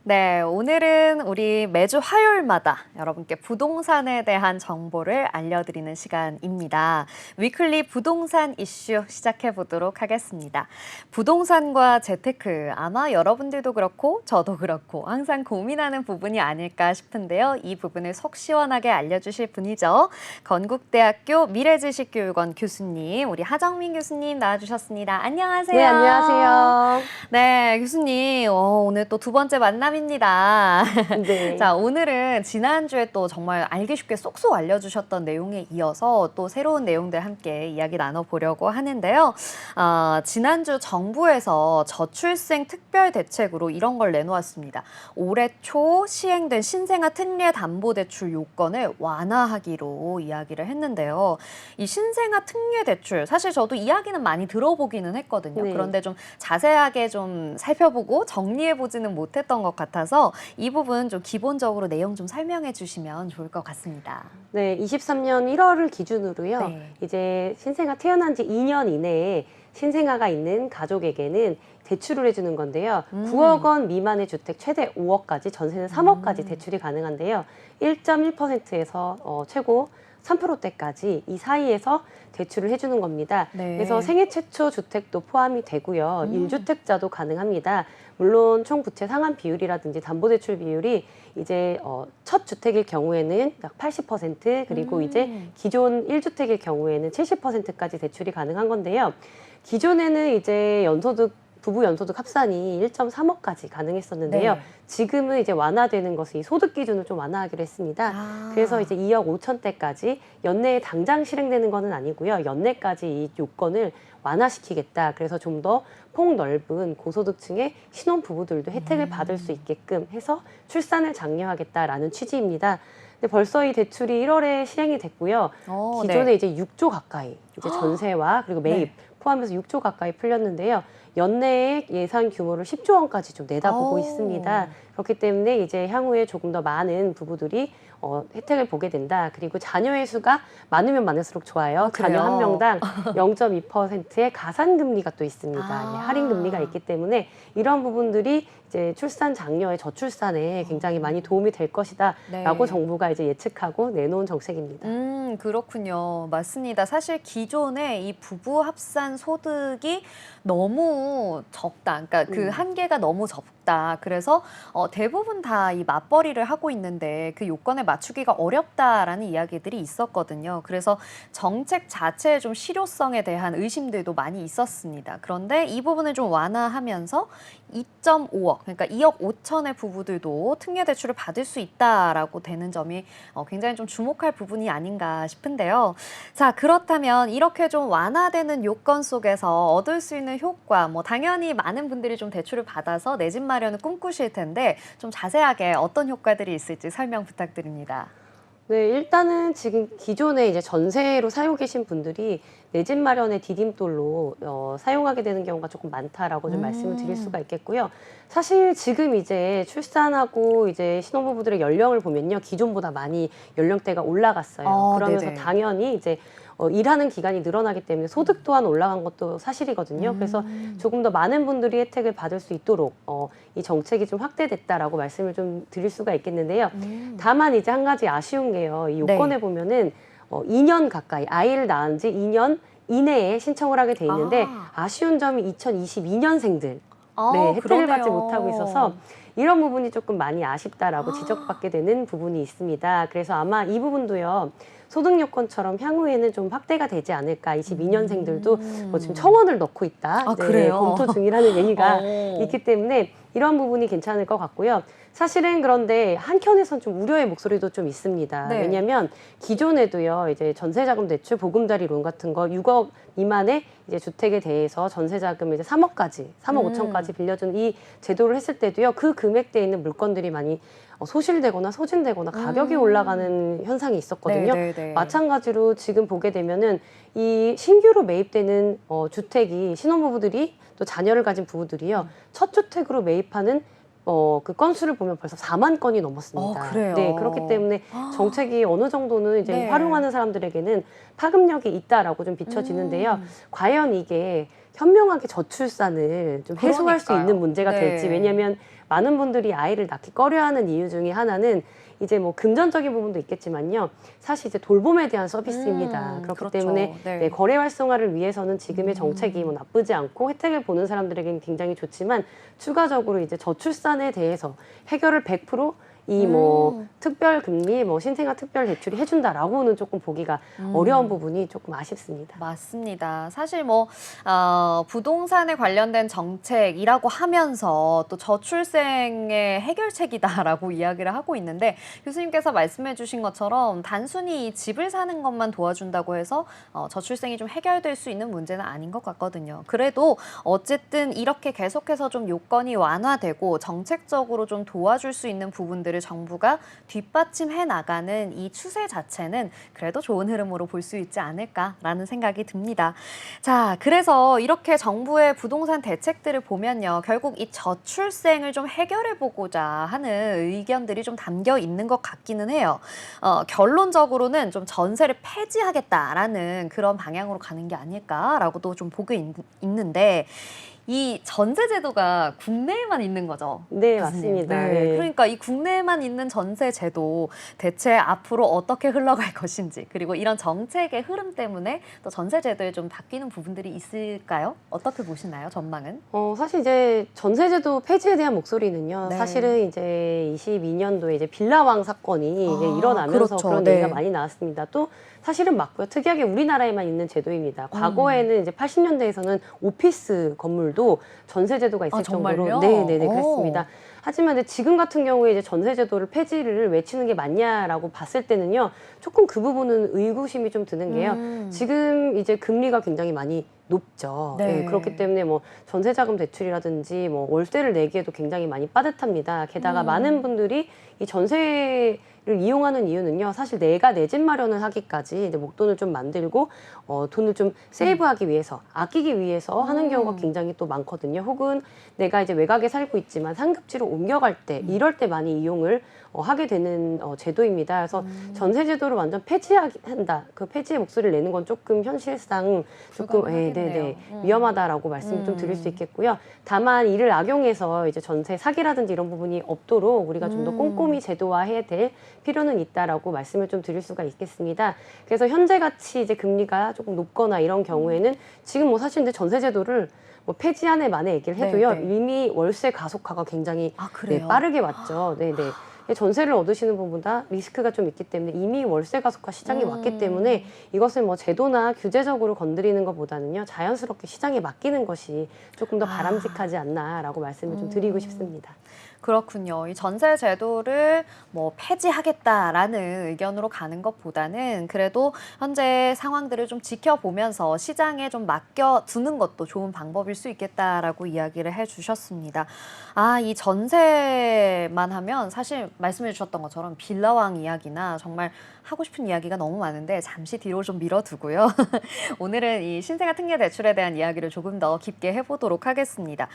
S1: 네, 오늘은 우리 매주 화요일마다 여러분께 부동산에 대한 정보를 알려드리는 시간입니다. 위클리 부동산 이슈 시작해 보도록 하겠습니다. 부동산과 재테크, 아마 여러분들도 그렇고 저도 그렇고 항상 고민하는 부분이 아닐까 싶은데요. 이 부분을 속 시원하게 알려주실 분이죠. 건국대학교 미래지식교육원 교수님, 우리 하정민 교수님 나와주셨습니다. 안녕하세요.
S4: 네, 안녕하세요.
S1: 네, 교수님, 오늘 또 두 번째 만남입니다.
S4: 네.
S1: 자, 오늘은 지난주에 또 정말 알기 쉽게 쏙쏙 알려주셨던 내용에 이어서 또 새로운 내용들 함께 이야기 나눠보려고 하는데요. 지난주 정부에서 저출생 특별 대책으로 이런 걸 내놓았습니다. 올해 초 시행된 신생아 특례 담보대출 요건을 완화하기로 이야기를 했는데요. 이 신생아 특례 대출, 사실 저도 이야기는 많이 들어보기는 했거든요.
S4: 네.
S1: 그런데 좀 자세하게 좀 살펴보고 정리해보지는 못했던 것 같아서 이 부분 좀 기본적으로 내용 좀 설명해 주시면 좋을 것 같습니다.
S4: 네, 23년 1월을 기준으로요.
S1: 네.
S4: 이제 신생아 태어난 지 2년 이내에 신생아가 있는 가족에게는 대출을 해주는 건데요. 9억 원 미만의 주택 최대 5억까지, 전세는 3억까지 대출이 가능한데요. 1.1%에서 최고 3%대까지 이 사이에서 대출을 해주는 겁니다.
S1: 네.
S4: 그래서 생애 최초 주택도 포함이 되고요. 1주택자도 가능합니다. 물론 총 부채 상환 비율이라든지 담보대출 비율이 이제 첫 주택일 경우에는 약 80% 그리고 이제 기존 1주택일 경우에는 70%까지 대출이 가능한 건데요. 기존에는 이제 부부 연소득 합산이 1.3억까지 가능했었는데요.
S1: 네.
S4: 지금은 이제 완화되는 것이 소득 기준을 좀 완화하기로 했습니다. 그래서 이제 2억 5천대까지 연내에 당장 실행되는 것은 아니고요. 연내까지 이 요건을 완화시키겠다. 그래서 좀 더 폭넓은 고소득층의 신혼부부들도 혜택을 받을 수 있게끔 해서 출산을 장려하겠다라는 취지입니다. 근데 벌써 이 대출이 1월에 시행이 됐고요. 기존에
S1: 네.
S4: 이제 6조 가까이 이제 전세와 그리고 매입 포함해서 6조 가까이 풀렸는데요. 연내에 예산 규모를 10조 원까지 좀 내다보고 있습니다. 그렇기 때문에 이제 향후에 조금 더 많은 부부들이 혜택을 보게 된다. 그리고 자녀의 수가 많으면 많을수록 좋아요. 자녀 한 명당 0.2%의 가산금리가 또 있습니다. 할인금리가 있기 때문에 이런 부분들이 이제 출산 장려의 저출산에 굉장히 많이 도움이 될 것이다. 라고
S1: 네.
S4: 정부가 이제 예측하고 내놓은 정책입니다.
S1: 그렇군요. 맞습니다. 사실 기존에 이 부부 합산 소득이 너무 적다. 그러니까 그 한계가 너무 적다. 그래서 대부분 다 이 맞벌이를 하고 있는데 그 요건에 맞추기가 어렵다라는 이야기들이 있었거든요. 그래서 정책 자체의 좀 실효성에 대한 의심들도 많이 있었습니다. 그런데 이 부분을 좀 완화하면서 2.5억, 그러니까 2억 5천의 부부들도 특례 대출을 받을 수 있다라고 되는 점이 굉장히 좀 주목할 부분이 아닌가 싶은데요. 자, 그렇다면 이렇게 좀 완화되는 요건 속에서 얻을 수 있는 효과, 당연히 많은 분들이 좀 대출을 받아서 내 집 마련을 꿈꾸실 텐데 좀 자세하게 어떤 효과들이 있을지 설명 부탁드립니다.
S4: 네, 일단은 지금 기존에 이제 전세로 살고 계신 분들이 내 집 마련의 디딤돌로 사용하게 되는 경우가 조금 많다라고 좀 말씀을 드릴 수가 있겠고요. 사실 지금 이제 출산하고 이제 신혼부부들의 연령을 보면요. 기존보다 많이 연령대가 올라갔어요. 그러면서
S1: 네네.
S4: 당연히 이제 일하는 기간이 늘어나기 때문에 소득 또한 올라간 것도 사실이거든요. 그래서 조금 더 많은 분들이 혜택을 받을 수 있도록 이 정책이 좀 확대됐다라고 말씀을 좀 드릴 수가 있겠는데요. 다만 이제 한 가지 아쉬운 게요. 이 요건에 보면은 2년 가까이 아이를 낳은 지 2년 이내에 신청을 하게 돼 있는데 아쉬운 점이 2022년생들 네, 혜택을 받지 못하고 있어서 이런 부분이 조금 많이 아쉽다라고 지적받게 되는 부분이 있습니다. 그래서 아마 이 부분도요. 소득 요건처럼 향후에는 좀 확대가 되지 않을까. 22년생들도 지금 청원을 넣고 있다.
S1: 그래요?
S4: 검토 중이라는 얘기가 있기 때문에 이런 부분이 괜찮을 것 같고요. 사실은 그런데 한켠에선 좀 우려의 목소리도 좀 있습니다.
S1: 네.
S4: 왜냐하면 기존에도요, 이제 전세자금 대출, 보금자리 론 같은 거 6억 미만의 이제 주택에 대해서 전세자금 이제 3억 5천까지 빌려준 이 제도를 했을 때도요, 그 금액대에 있는 물건들이 많이 소실되거나 소진되거나 가격이 올라가는 현상이 있었거든요.
S1: 네네네.
S4: 마찬가지로 지금 보게 되면은 이 신규로 매입되는 주택이 신혼부부들이 또 자녀를 가진 부부들이요, 첫 주택으로 매입하는 그 건수를 보면 벌써 4만 건이 넘었습니다.
S1: 그래요?
S4: 네, 그렇기 때문에 정책이 어느 정도는 이제
S1: 네.
S4: 활용하는 사람들에게는 파급력이 있다라고 좀 비춰지는데요. 과연 이게 현명하게 저출산을 좀 해소할 수
S1: 그러니까요.
S4: 있는 문제가
S1: 네.
S4: 될지. 왜냐하면 많은 분들이 아이를 낳기 꺼려하는 이유 중에 하나는 이제 뭐 금전적인 부분도 있겠지만요. 사실 이제 돌봄에 대한 서비스입니다. 그렇기
S1: 그렇죠.
S4: 때문에
S1: 네.
S4: 네, 거래 활성화를 위해서는 지금의 정책이 뭐 나쁘지 않고 혜택을 보는 사람들에게는 굉장히 좋지만 추가적으로 이제 저출산에 대해서 해결을 100% 이 뭐 특별 금리, 뭐 신생아 특별 대출이 해준다라고는 조금 보기가 어려운 부분이 조금 아쉽습니다.
S1: 맞습니다. 사실 뭐 부동산에 관련된 정책이라고 하면서 또 저출생의 해결책이다라고 이야기를 하고 있는데 교수님께서 말씀해주신 것처럼 단순히 이 집을 사는 것만 도와준다고 해서 저출생이 좀 해결될 수 있는 문제는 아닌 것 같거든요. 그래도 어쨌든 이렇게 계속해서 좀 요건이 완화되고 정책적으로 좀 도와줄 수 있는 부분들을 정부가 뒷받침해 나가는 이 추세 자체는 그래도 좋은 흐름으로 볼 수 있지 않을까라는 생각이 듭니다. 자, 그래서 이렇게 정부의 부동산 대책들을 보면요. 결국 이 저출생을 좀 해결해 보고자 하는 의견들이 좀 담겨 있는 것 같기는 해요. 결론적으로는 좀 전세를 폐지하겠다라는 그런 방향으로 가는 게 아닐까라고도 좀 보고 있는데 이 전세 제도가 국내에만 있는 거죠.
S4: 네,
S1: 교수님.
S4: 맞습니다.
S1: 네.
S4: 네.
S1: 그러니까 이 국내에만 있는 전세 제도 대체 앞으로 어떻게 흘러갈 것인지 그리고 이런 정책의 흐름 때문에 또 전세 제도에 좀 바뀌는 부분들이 있을까요? 어떻게 보시나요? 전망은?
S4: 사실 이제 전세제도 폐지에 대한 목소리는요.
S1: 네.
S4: 사실은 이제 22년도에 이제 빌라왕 사건이 이제
S1: 아,
S4: 일어나면서
S1: 그렇죠.
S4: 그런
S1: 네.
S4: 얘기가 많이 나왔습니다. 또 사실은 맞고요. 특이하게 우리나라에만 있는 제도입니다. 과거에는 이제 80년대에서는 오피스 건물도 전세제도가 있을
S1: 정말요?
S4: 정도로 네네네
S1: 오.
S4: 그랬습니다. 하지만 이제 지금 같은 경우에 이제 전세제도를 폐지를 외치는 게 맞냐라고 봤을 때는요. 조금 그 부분은 의구심이 좀 드는 게요. 지금 이제 금리가 굉장히 많이 높죠.
S1: 네.
S4: 예, 그렇기 때문에 뭐 전세자금 대출이라든지 뭐 월세를 내기에도 굉장히 많이 빠듯합니다. 게다가 많은 분들이 이 전세를 이용하는 이유는요. 사실 내가 내 집 마련을 하기까지 이제 목돈을 좀 만들고 돈을 좀 세이브하기 위해서 아끼기 위해서 하는 경우가 굉장히 또 많거든요. 혹은 내가 이제 외곽에 살고 있지만 상급지로 옮겨갈 때 이럴 때 많이 이용을 하게 되는 제도입니다. 그래서 전세 제도를 완전 폐지한다. 그 폐지의 목소리를 내는 건 조금 현실상 조금
S1: 불가능하겠네요.
S4: 위험하다라고 말씀을 좀 드릴 수 있겠고요. 다만 이를 악용해서 이제 전세 사기라든지 이런 부분이 없도록 우리가 좀 더 꼼꼼히 제도화해야 될 필요는 있다라고 말씀을 좀 드릴 수가 있겠습니다. 그래서 현재 같이 이제 금리가 조금 높거나 이런 경우에는 지금 뭐 사실 근데 전세 제도를 뭐 폐지안에 만에 얘기를 해도요.
S1: 네, 네.
S4: 이미 월세 가속화가 굉장히
S1: 그래요?
S4: 빠르게 왔죠. 네네. 전세를 얻으시는 분보다 리스크가 좀 있기 때문에 이미 월세 가속화 시장이 왔기 때문에 이것을 뭐 제도나 규제적으로 건드리는 것보다는요 자연스럽게 시장에 맡기는 것이 조금 더 바람직하지 않나라고 말씀을 좀 드리고 싶습니다.
S1: 그렇군요. 이 전세 제도를 뭐 폐지하겠다라는 의견으로 가는 것보다는 그래도 현재 상황들을 좀 지켜보면서 시장에 좀 맡겨두는 것도 좋은 방법일 수 있겠다라고 이야기를 해주셨습니다. 이 전세만 하면 사실 말씀해 주셨던 것처럼 빌라왕 이야기나 정말 하고 싶은 이야기가 너무 많은데 잠시 뒤로 좀 미뤄두고요. 오늘은 이 신생아 특례 대출에 대한 이야기를 조금 더 깊게 해보도록 하겠습니다.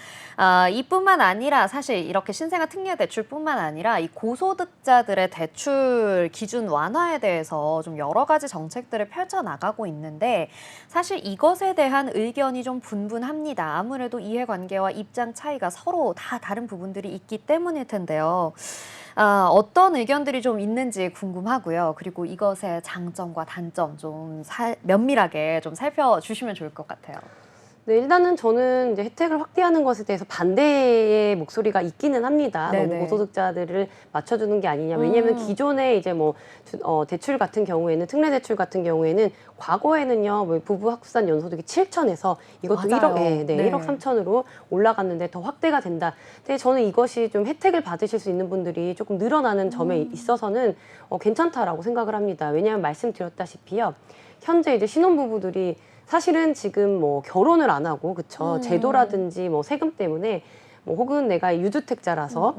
S1: 이뿐만 아니라 사실 이렇게 신생아 특례 대출뿐만 아니라 이 고소득자들의 대출 기준 완화에 대해서 좀 여러 가지 정책들을 펼쳐나가고 있는데 사실 이것에 대한 의견이 좀 분분합니다. 아무래도 이해관계와 입장 차이가 서로 다 다른 부분들이 있기 때문일 텐데요. 어떤 의견들이 좀 있는지 궁금하고요. 그리고 이것의 장점과 단점 좀 면밀하게 좀 살펴주시면 좋을 것 같아요.
S4: 네, 일단은 저는 이제 혜택을 확대하는 것에 대해서 반대의 목소리가 있기는 합니다.
S1: 네네.
S4: 너무 고소득자들을 맞춰주는 게 아니냐. 왜냐하면 기존에 이제 뭐 대출 같은 경우에는 특례 대출 같은 경우에는 과거에는요 뭐 부부 합산 연소득이 7천에서 이것도
S1: 맞아요.
S4: 1억,
S1: 네.
S4: 1억 3천으로 올라갔는데 더 확대가 된다. 근데 저는 이것이 좀 혜택을 받으실 수 있는 분들이 조금 늘어나는 점에 있어서는 괜찮다라고 생각을 합니다. 왜냐하면 말씀드렸다시피요. 현재 이제 신혼부부들이 사실은 지금 뭐 결혼을 안 하고 그쵸 제도라든지 뭐 세금 때문에 뭐 혹은 내가 유주택자라서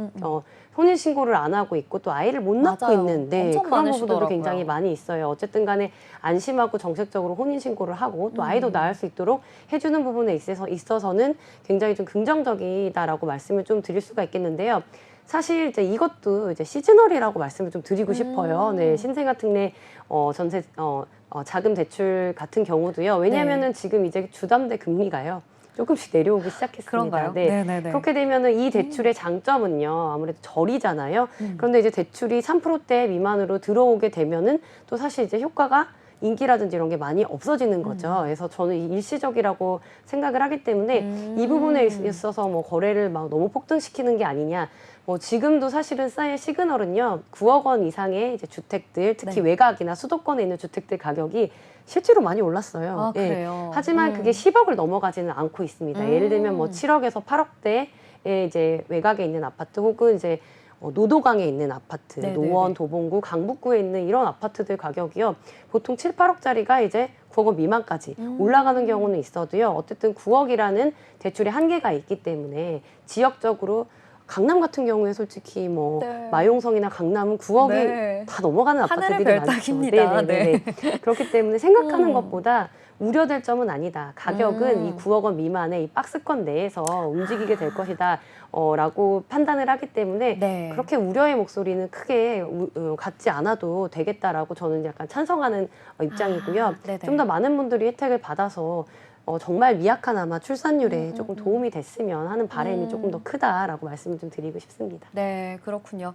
S4: 혼인 신고를 안 하고 있고 또 아이를 못 낳고
S1: 맞아요.
S4: 있는데
S1: 엄청
S4: 그런 부분들도
S1: 많으시더라고요.
S4: 굉장히 많이 있어요. 어쨌든 간에 안심하고 정책적으로 혼인 신고를 하고 또 아이도 낳을 수 있도록 해주는 부분에 있어서는 굉장히 좀 긍정적이다라고 말씀을 좀 드릴 수가 있겠는데요. 사실 이제 이것도 이제 시즈널이라고 말씀을 좀 드리고 싶어요. 네, 신생아 특례 전세 자금 대출 같은 경우도요. 왜냐하면은 지금 이제 주담대 금리가요. 조금씩 내려오기 시작했습니다.
S1: 그런가요?
S4: 네.
S1: 네네네.
S4: 그렇게 되면은 이 대출의 장점은요, 아무래도 저리잖아요. 그런데 이제 대출이 3%대 미만으로 들어오게 되면은 또 사실 이제 효과가 인기라든지 이런 게 많이 없어지는 거죠. 그래서 저는 이 일시적이라고 생각을 하기 때문에 이 부분에 있어서 뭐 거래를 막 너무 폭등시키는 게 아니냐. 뭐 지금도 사실은 싸의 시그널은요, 9억 원 이상의 이제 주택들, 특히
S1: 네.
S4: 외곽이나 수도권에 있는 주택들 가격이 실제로 많이 올랐어요.
S1: 아,
S4: 예.
S1: 그래요?
S4: 하지만 그게 10억을 넘어가지는 않고 있습니다. 예를 들면 뭐 7억에서 8억대의 이제 외곽에 있는 아파트 혹은 이제 노도강에 있는 아파트,
S1: 네네네.
S4: 노원, 도봉구, 강북구에 있는 이런 아파트들 가격이요. 보통 7, 8억짜리가 이제 9억 원 미만까지 올라가는 경우는 있어도요. 어쨌든 9억이라는 대출의 한계가 있기 때문에 지역적으로 강남 같은 경우에 솔직히 뭐
S1: 네.
S4: 마용성이나 강남은 9억이
S1: 네.
S4: 다 넘어가는
S1: 하늘의
S4: 아파트들이 많죠.
S1: 별따기입니다.
S4: 네네네. 그렇기 때문에 생각하는 것보다 우려될 점은 아니다. 가격은 이 9억 원 미만의 이 박스권 내에서 움직이게 될 것이다. 라고 판단을 하기 때문에
S1: 네.
S4: 그렇게 우려의 목소리는 크게 갖지 않아도 되겠다라고 저는 약간 찬성하는 입장이고요.
S1: 네네.
S4: 좀 더 많은 분들이 혜택을 받아서 정말 미약하나마 출산율에 조금 도움이 됐으면 하는 바람이 조금 더 크다라고 말씀을 좀 드리고 싶습니다.
S1: 네, 그렇군요.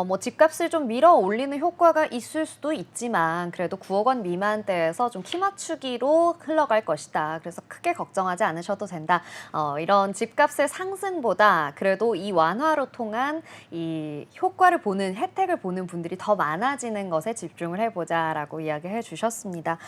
S1: 뭐 집값을 좀 밀어 올리는 효과가 있을 수도 있지만 그래도 9억 원 미만대에서 좀 키 맞추기로 흘러갈 것이다. 그래서 크게 걱정하지 않으셔도 된다. 이런 집값의 상승보다 그래도 이 완화로 통한 이 효과를 보는 혜택을 보는 분들이 더 많아지는 것에 집중을 해보자라고 이야기해 주셨습니다.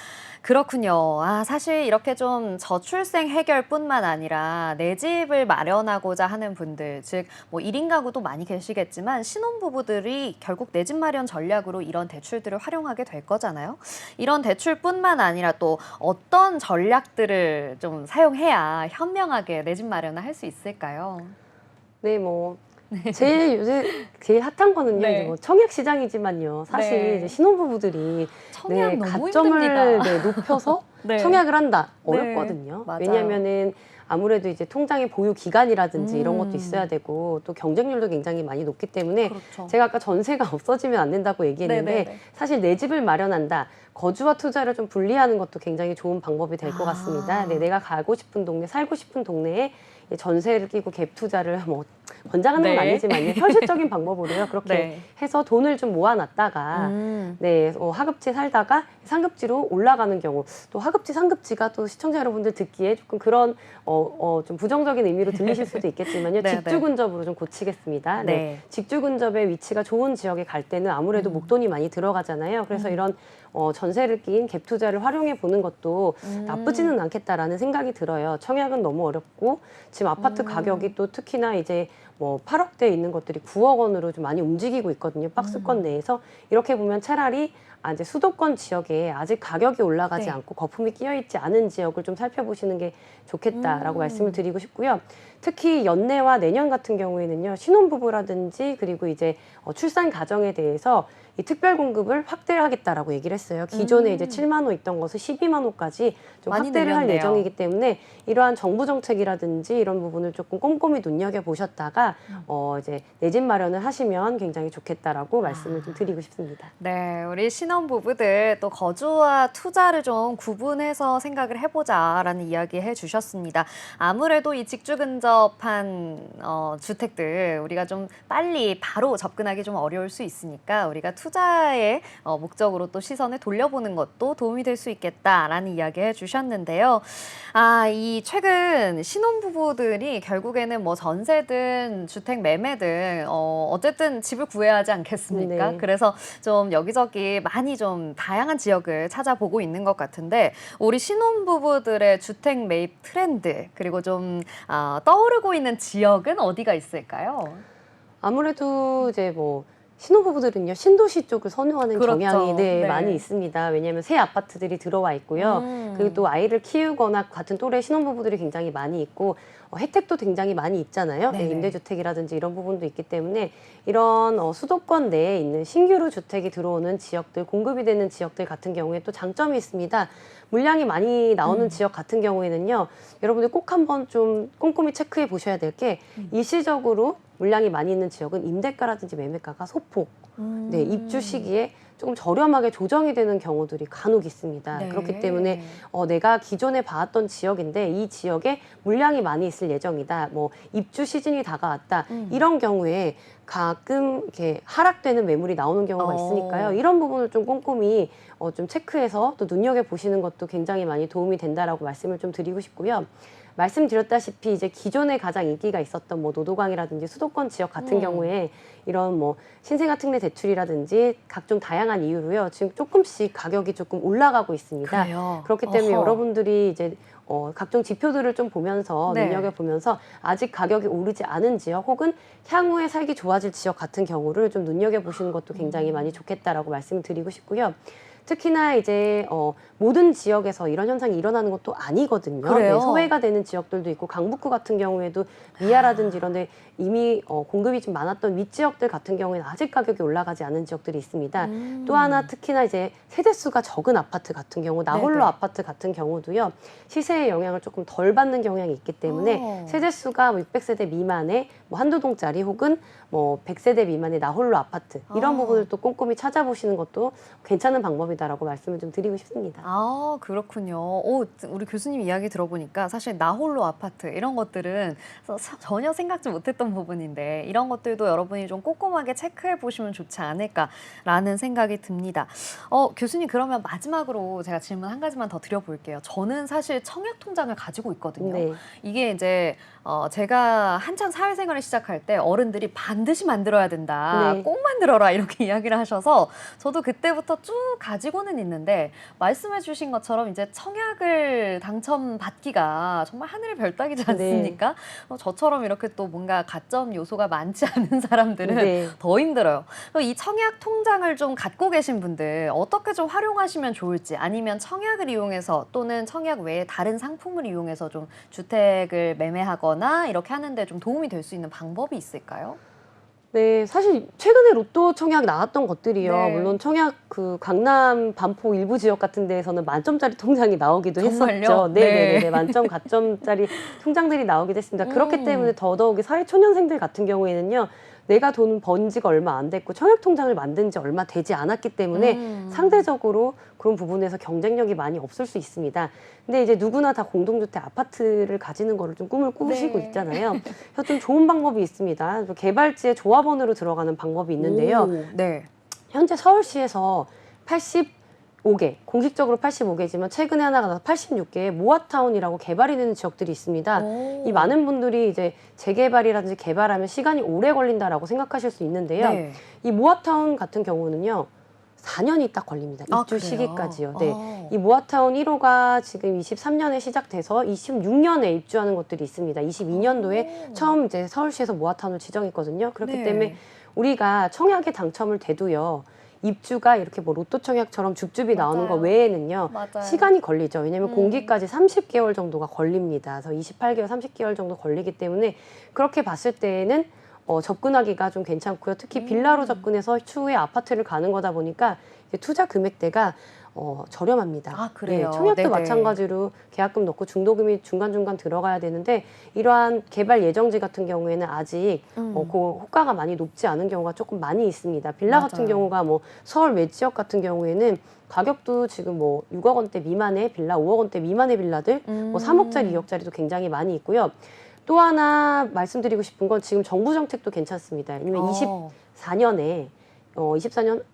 S1: 그렇군요. 사실 이렇게 좀 저출생 해결뿐만 아니라 내 집을 마련하고자 하는 분들, 즉 뭐 1인 가구도 많이 계시겠지만 신혼부부들이 결국 내 집 마련 전략으로 이런 대출들을 활용하게 될 거잖아요. 이런 대출뿐만 아니라 또 어떤 전략들을 좀 사용해야 현명하게 내 집 마련을 할 수 있을까요?
S4: 네, 뭐 제일 요새 제일 핫한 거는요.
S1: 네.
S4: 이제 뭐 청약 시장이지만요. 사실
S1: 네.
S4: 이제 신혼부부들이
S1: 청약 너무
S4: 가점을
S1: 힘듭니다.
S4: 높여서
S1: 네.
S4: 청약을 한다.
S1: 네,
S4: 어렵거든요.
S1: 맞아요.
S4: 왜냐하면은 아무래도 이제 통장의 보유 기간이라든지 이런 것도 있어야 되고 또 경쟁률도 굉장히 많이 높기 때문에
S1: 그렇죠.
S4: 제가 아까 전세가 없어지면 안 된다고 얘기했는데
S1: 네네네.
S4: 사실 내 집을 마련한다. 거주와 투자를 좀 분리하는 것도 굉장히 좋은 방법이 될 것 같습니다. 네, 내가 가고 싶은 동네, 살고 싶은 동네에 전세를 끼고 갭 투자를 뭐 권장하는 건
S1: 네.
S4: 아니지만요. 현실적인 방법으로요. 그렇게
S1: 네.
S4: 해서 돈을 좀 모아놨다가 네, 하급지 살다가 상급지로 올라가는 경우 또 하급지, 상급지가 또 시청자 여러분들 듣기에 조금 그런 좀 부정적인 의미로 들리실 수도 있겠지만요.
S1: 네,
S4: 직주 근접으로 좀 고치겠습니다.
S1: 네.
S4: 네. 직주 근접의 위치가 좋은 지역에 갈 때는 아무래도 목돈이 많이 들어가잖아요. 그래서 이런 전세를 낀 갭 투자를 활용해 보는 것도 나쁘지는 않겠다라는 생각이 들어요. 청약은 너무 어렵고 지금 아파트 가격이 또 특히나 이제 뭐 8억대에 있는 것들이 9억 원으로 좀 많이 움직이고 있거든요. 박스권 내에서 이렇게 보면 차라리 이제 수도권 지역에 아직 가격이 올라가지
S1: 네.
S4: 않고 거품이 끼어 있지 않은 지역을 좀 살펴보시는 게 좋겠다라고 말씀을 드리고 싶고요. 특히 연내와 내년 같은 경우에는요, 신혼부부라든지 그리고 이제 출산 가정에 대해서 이 특별 공급을 확대하겠다라고 얘기를 했어요. 기존에 이제 7만 호 있던 것을 12만 호까지 좀
S1: 많이
S4: 확대를 할
S1: 늘렸네요.
S4: 예정이기 때문에 이러한 정부 정책이라든지 이런 부분을 조금 꼼꼼히 눈여겨 보셨다가 이제 내 집 마련을 하시면 굉장히 좋겠다라고 말씀을 좀 드리고 싶습니다.
S1: 네, 우리 신혼부부들 또 거주와 투자를 좀 구분해서 생각을 해보자라는 이야기 해주셨습니다. 아무래도 이 직주 근접한 주택들 우리가 좀 빨리 바로 접근하기 좀 어려울 수 있으니까 우리가 투자의 목적으로 또 시선을 돌려보는 것도 도움이 될 수 있겠다라는 이야기 해주셨는데요. 이 최근 신혼부부들이 결국에는 뭐 전세든 주택 매매든 어쨌든 집을 구해야 하지 않겠습니까?
S4: 네.
S1: 그래서 좀 여기저기 많이 좀 다양한 지역을 찾아보고 있는 것 같은데 우리 신혼부부들의 주택 매입 트렌드 그리고 좀 떠오르고 있는 지역은 어디가 있을까요?
S4: 아무래도 이제 뭐 신혼부부들은요 신도시 쪽을 선호하는
S1: 그렇죠.
S4: 경향이
S1: 네.
S4: 많이 있습니다. 왜냐하면 새 아파트들이 들어와 있고요. 그리고 또 아이를 키우거나 같은 또래 신혼부부들이 굉장히 많이 있고 혜택도 굉장히 많이 있잖아요.
S1: 네네.
S4: 임대주택이라든지 이런 부분도 있기 때문에 이런 수도권 내에 있는 신규로 주택이 들어오는 지역들, 공급이 되는 지역들 같은 경우에 또 장점이 있습니다. 물량이 많이 나오는 지역 같은 경우에는요. 여러분들 꼭 한번 좀 꼼꼼히 체크해 보셔야 될 게 일시적으로 물량이 많이 있는 지역은 임대가라든지 매매가가 소폭 네, 입주 시기에 조금 저렴하게 조정이 되는 경우들이 간혹 있습니다.
S1: 네.
S4: 그렇기 때문에 내가 기존에 봐왔던 지역인데 이 지역에 물량이 많이 있을 예정이다. 뭐 입주 시즌이 다가왔다. 이런 경우에 가끔 이렇게 하락되는 매물이 나오는 경우가 있으니까요. 이런 부분을 좀 꼼꼼히 좀 체크해서 또 눈여겨보시는 것도 굉장히 많이 도움이 된다라고 말씀을 좀 드리고 싶고요. 말씀드렸다시피 이제 기존에 가장 인기가 있었던 뭐 노도강이라든지 수도권 지역 같은 경우에 이런 뭐 신생아 특례 대출이라든지 각종 다양한 이유로요. 지금 조금씩 가격이 조금 올라가고 있습니다.
S1: 그래요?
S4: 그렇기 때문에
S1: 어허.
S4: 여러분들이 이제 각종 지표들을 좀 보면서
S1: 네.
S4: 눈여겨보면서 아직 가격이 오르지 않은 지역 혹은 향후에 살기 좋아질 지역 같은 경우를 좀 눈여겨보시는 것도 굉장히 많이 좋겠다라고 말씀을 드리고 싶고요. 특히나 이제 모든 지역에서 이런 현상이 일어나는 것도 아니거든요.
S1: 그래요?
S4: 네, 소외가 되는 지역들도 있고 강북구 같은 경우에도 미아라든지 이런 데 이미 공급이 좀 많았던 윗지역들 같은 경우에는 아직 가격이 올라가지 않은 지역들이 있습니다. 또 하나 특히나 이제 세대수가 적은 아파트 같은 경우 나홀로
S1: 네네.
S4: 아파트 같은 경우도요. 시세의 영향을 조금 덜 받는 경향이 있기 때문에 세대수가 600세대 미만의 뭐 한두 동짜리 혹은 뭐 100세대 미만의 나홀로 아파트 이런 부분을 또 꼼꼼히 찾아보시는 것도 괜찮은 방법이다라고 말씀을 좀 드리고 싶습니다.
S1: 아, 그렇군요. 우리 교수님 이야기 들어보니까 사실 나홀로 아파트 이런 것들은 전혀 생각지 못했던 부분인데 이런 것들도 여러분이 좀 꼼꼼하게 체크해 보시면 좋지 않을까라는 생각이 듭니다. 교수님 그러면 마지막으로 제가 질문 한 가지만 더 드려볼게요. 저는 사실 청약 통장을 가지고 있거든요.
S4: 네.
S1: 이게 이제 제가 한창 사회생활을 시작할 때 어른들이 반드시 만들어야 된다.
S4: 네.
S1: 꼭 만들어라 이렇게 이야기를 하셔서 저도 그때부터 쭉 가지고는 있는데 말씀해 주신 것처럼 이제 청약을 당첨받기가 정말 하늘의 별따기지 않습니까? 저처럼 이렇게 또 뭔가 가점 요소가 많지 않은 사람들은
S4: 네.
S1: 더 힘들어요. 이 청약 통장을 좀 갖고 계신 분들 어떻게 좀 활용하시면 좋을지 아니면 청약을 이용해서 또는 청약 외에 다른 상품을 이용해서 좀 주택을 매매하거나 이렇게 하는데 좀 도움이 될 수 있는 방법이 있을까요?
S4: 네, 사실 최근에 로또 청약 나왔던 것들이요.
S1: 네.
S4: 물론 청약 그 강남, 반포 일부 지역 같은 데에서는 만점짜리 통장이 나오기도
S1: 정말요?
S4: 했었죠.
S1: 네.
S4: 네, 만점, 가점짜리 통장들이 나오기도 했습니다. 그렇기 때문에 더더욱이 사회초년생들 같은 경우에는요. 내가 돈 번 지가 얼마 안 됐고 청약 통장을 만든 지 얼마 되지 않았기 때문에 상대적으로 그런 부분에서 경쟁력이 많이 없을 수 있습니다. 근데 이제 누구나 다 공동주택 아파트를 가지는 거를 좀 꿈을 꾸시고 있잖아요. 그래서 좀 좋은 방법이 있습니다. 개발지에 조합원으로 들어가는 방법이 있는데요.
S1: 네.
S4: 현재 서울시에서 85개, 공식적으로 85개지만 최근에 하나가 나서 86개의 모아타운이라고 개발이 되는 지역들이 있습니다. 이 많은 분들이 이제 재개발이라든지 개발하면 시간이 오래 걸린다라고 생각하실 수 있는데요.
S1: 네.
S4: 이 모아타운 같은 경우는요. 4년이 딱 걸립니다. 입주
S1: 그래요?
S4: 시기까지요. 네. 이 모아타운 1호가 지금 23년에 시작돼서 26년에 입주하는 것들이 있습니다. 22년도에 처음 이제 서울시에서 모아타운을 지정했거든요. 그렇기
S1: 네.
S4: 때문에 우리가 청약에 당첨을 돼도요. 입주가 이렇게 뭐 로또 청약처럼 줍줍이 나오는 거
S1: 맞아요.
S4: 외에는요.
S1: 맞아요.
S4: 시간이 걸리죠. 왜냐하면 공기까지 30개월 정도가 걸립니다. 그래서 28개월, 30개월 정도 걸리기 때문에 그렇게 봤을 때에는 접근하기가 좀 괜찮고요. 특히 빌라로 접근해서 추후에 아파트를 가는 거다 보니까 이제 투자 금액대가 저렴합니다.
S1: 아, 그래요?
S4: 네, 청약도
S1: 네네.
S4: 마찬가지로 계약금 넣고 중도금이 중간중간 들어가야 되는데 이러한 개발 예정지 같은 경우에는 아직 그 호가가 많이 높지 않은 경우가 조금 많이 있습니다. 빌라 같은
S1: 맞아요.
S4: 경우가 뭐 서울 외지역 같은 경우에는 가격도 지금 뭐 6억 원대 미만의 빌라, 5억 원대 미만의 빌라들, 뭐 3억짜리, 2억짜리도 굉장히 많이 있고요. 또 하나 말씀드리고 싶은 건 지금 정부 정책도 괜찮습니다. 왜냐면 24년에 24년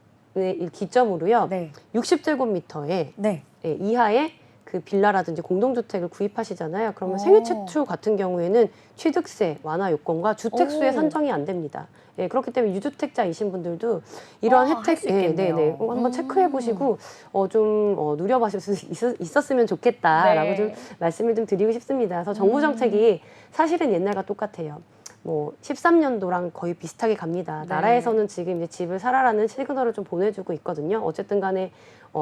S4: 기점으로요.
S1: 네.
S4: 60제곱미터에
S1: 네.
S4: 이하의 그 빌라라든지 공동주택을 구입하시잖아요. 그러면 생애 최초 같은 경우에는 취득세 완화 요건과 주택수에 산정이 안 됩니다. 네, 그렇기 때문에 유주택자이신 분들도 이러한
S1: 할
S4: 혜택
S1: 수 있겠네요.
S4: 한번 체크해 보시고 좀 누려보실 수 있었으면 좋겠다라고
S1: 네.
S4: 좀 말씀을 좀 드리고 싶습니다. 그래서 정부 정책이 사실은 옛날과 똑같아요. 뭐 13년도랑 거의 비슷하게 갑니다.
S1: 네.
S4: 나라에서는 지금 이제 집을 사라라는 시그널을 좀 보내주고 있거든요. 어쨌든 간에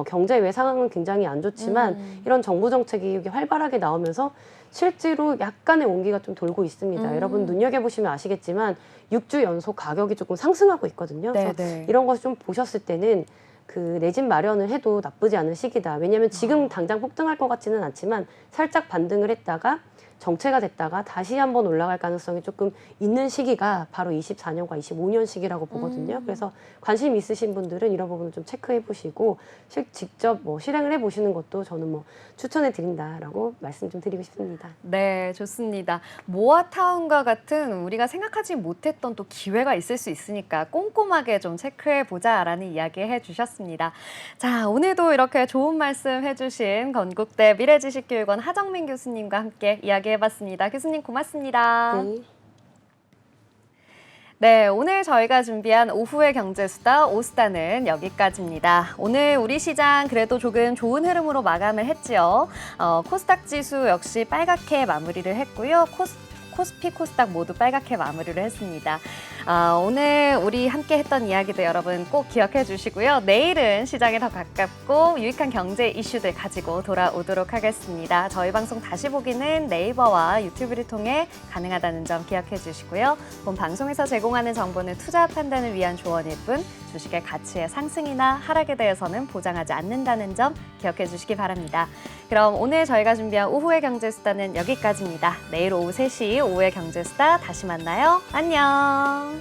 S4: 경제 외 상황은 굉장히 안 좋지만 이런 정부 정책이 이게 활발하게 나오면서 실제로 약간의 온기가 좀 돌고 있습니다. 여러분 눈여겨보시면 아시겠지만 6주 연속 가격이 조금 상승하고 있거든요.
S1: 네,
S4: 그래서
S1: 네.
S4: 이런 것을 좀 보셨을 때는 그 내 집 마련을 해도 나쁘지 않은 시기다. 왜냐하면 지금 당장 폭등할 것 같지는 않지만 살짝 반등을 했다가 정체가 됐다가 다시 한번 올라갈 가능성이 조금 있는 시기가 바로 24년과 25년 시기라고 보거든요. 그래서 관심 있으신 분들은 이런 부분을 좀 체크해 보시고 직접 뭐 실행을 해 보시는 것도 저는 뭐 추천해 드린다라고 말씀 좀 드리고 싶습니다.
S1: 네, 좋습니다. 모아타운과 같은 우리가 생각하지 못했던 또 기회가 있을 수 있으니까 꼼꼼하게 좀 체크해 보자라는 이야기 해주셨습니다. 자, 오늘도 이렇게 좋은 말씀 해주신 건국대 미래지식교육원 하정민 교수님과 함께 이야기해봤습니다. 교수님 고맙습니다.
S4: 네.
S1: 네, 오늘 저희가 준비한 오후의 경제수다 오수다는 여기까지입니다. 오늘 우리 시장 그래도 조금 좋은 흐름으로 마감을 했지요. 코스닥 지수 역시 빨갛게 마무리를 했고요. 코스피, 코스닥 모두 빨갛게 마무리를 했습니다. 오늘 우리 함께 했던 이야기도 여러분 꼭 기억해 주시고요. 내일은 시장에 더 가깝고 유익한 경제 이슈들 가지고 돌아오도록 하겠습니다. 저희 방송 다시 보기는 네이버와 유튜브를 통해 가능하다는 점 기억해 주시고요. 본 방송에서 제공하는 정보는 투자 판단을 위한 조언일 뿐 주식의 가치의 상승이나 하락에 대해서는 보장하지 않는다는 점 기억해 주시기 바랍니다. 그럼 오늘 저희가 준비한 오후의 경제수다는 여기까지입니다. 내일 오후 3시 오후의 경제수다 다시 만나요. 안녕.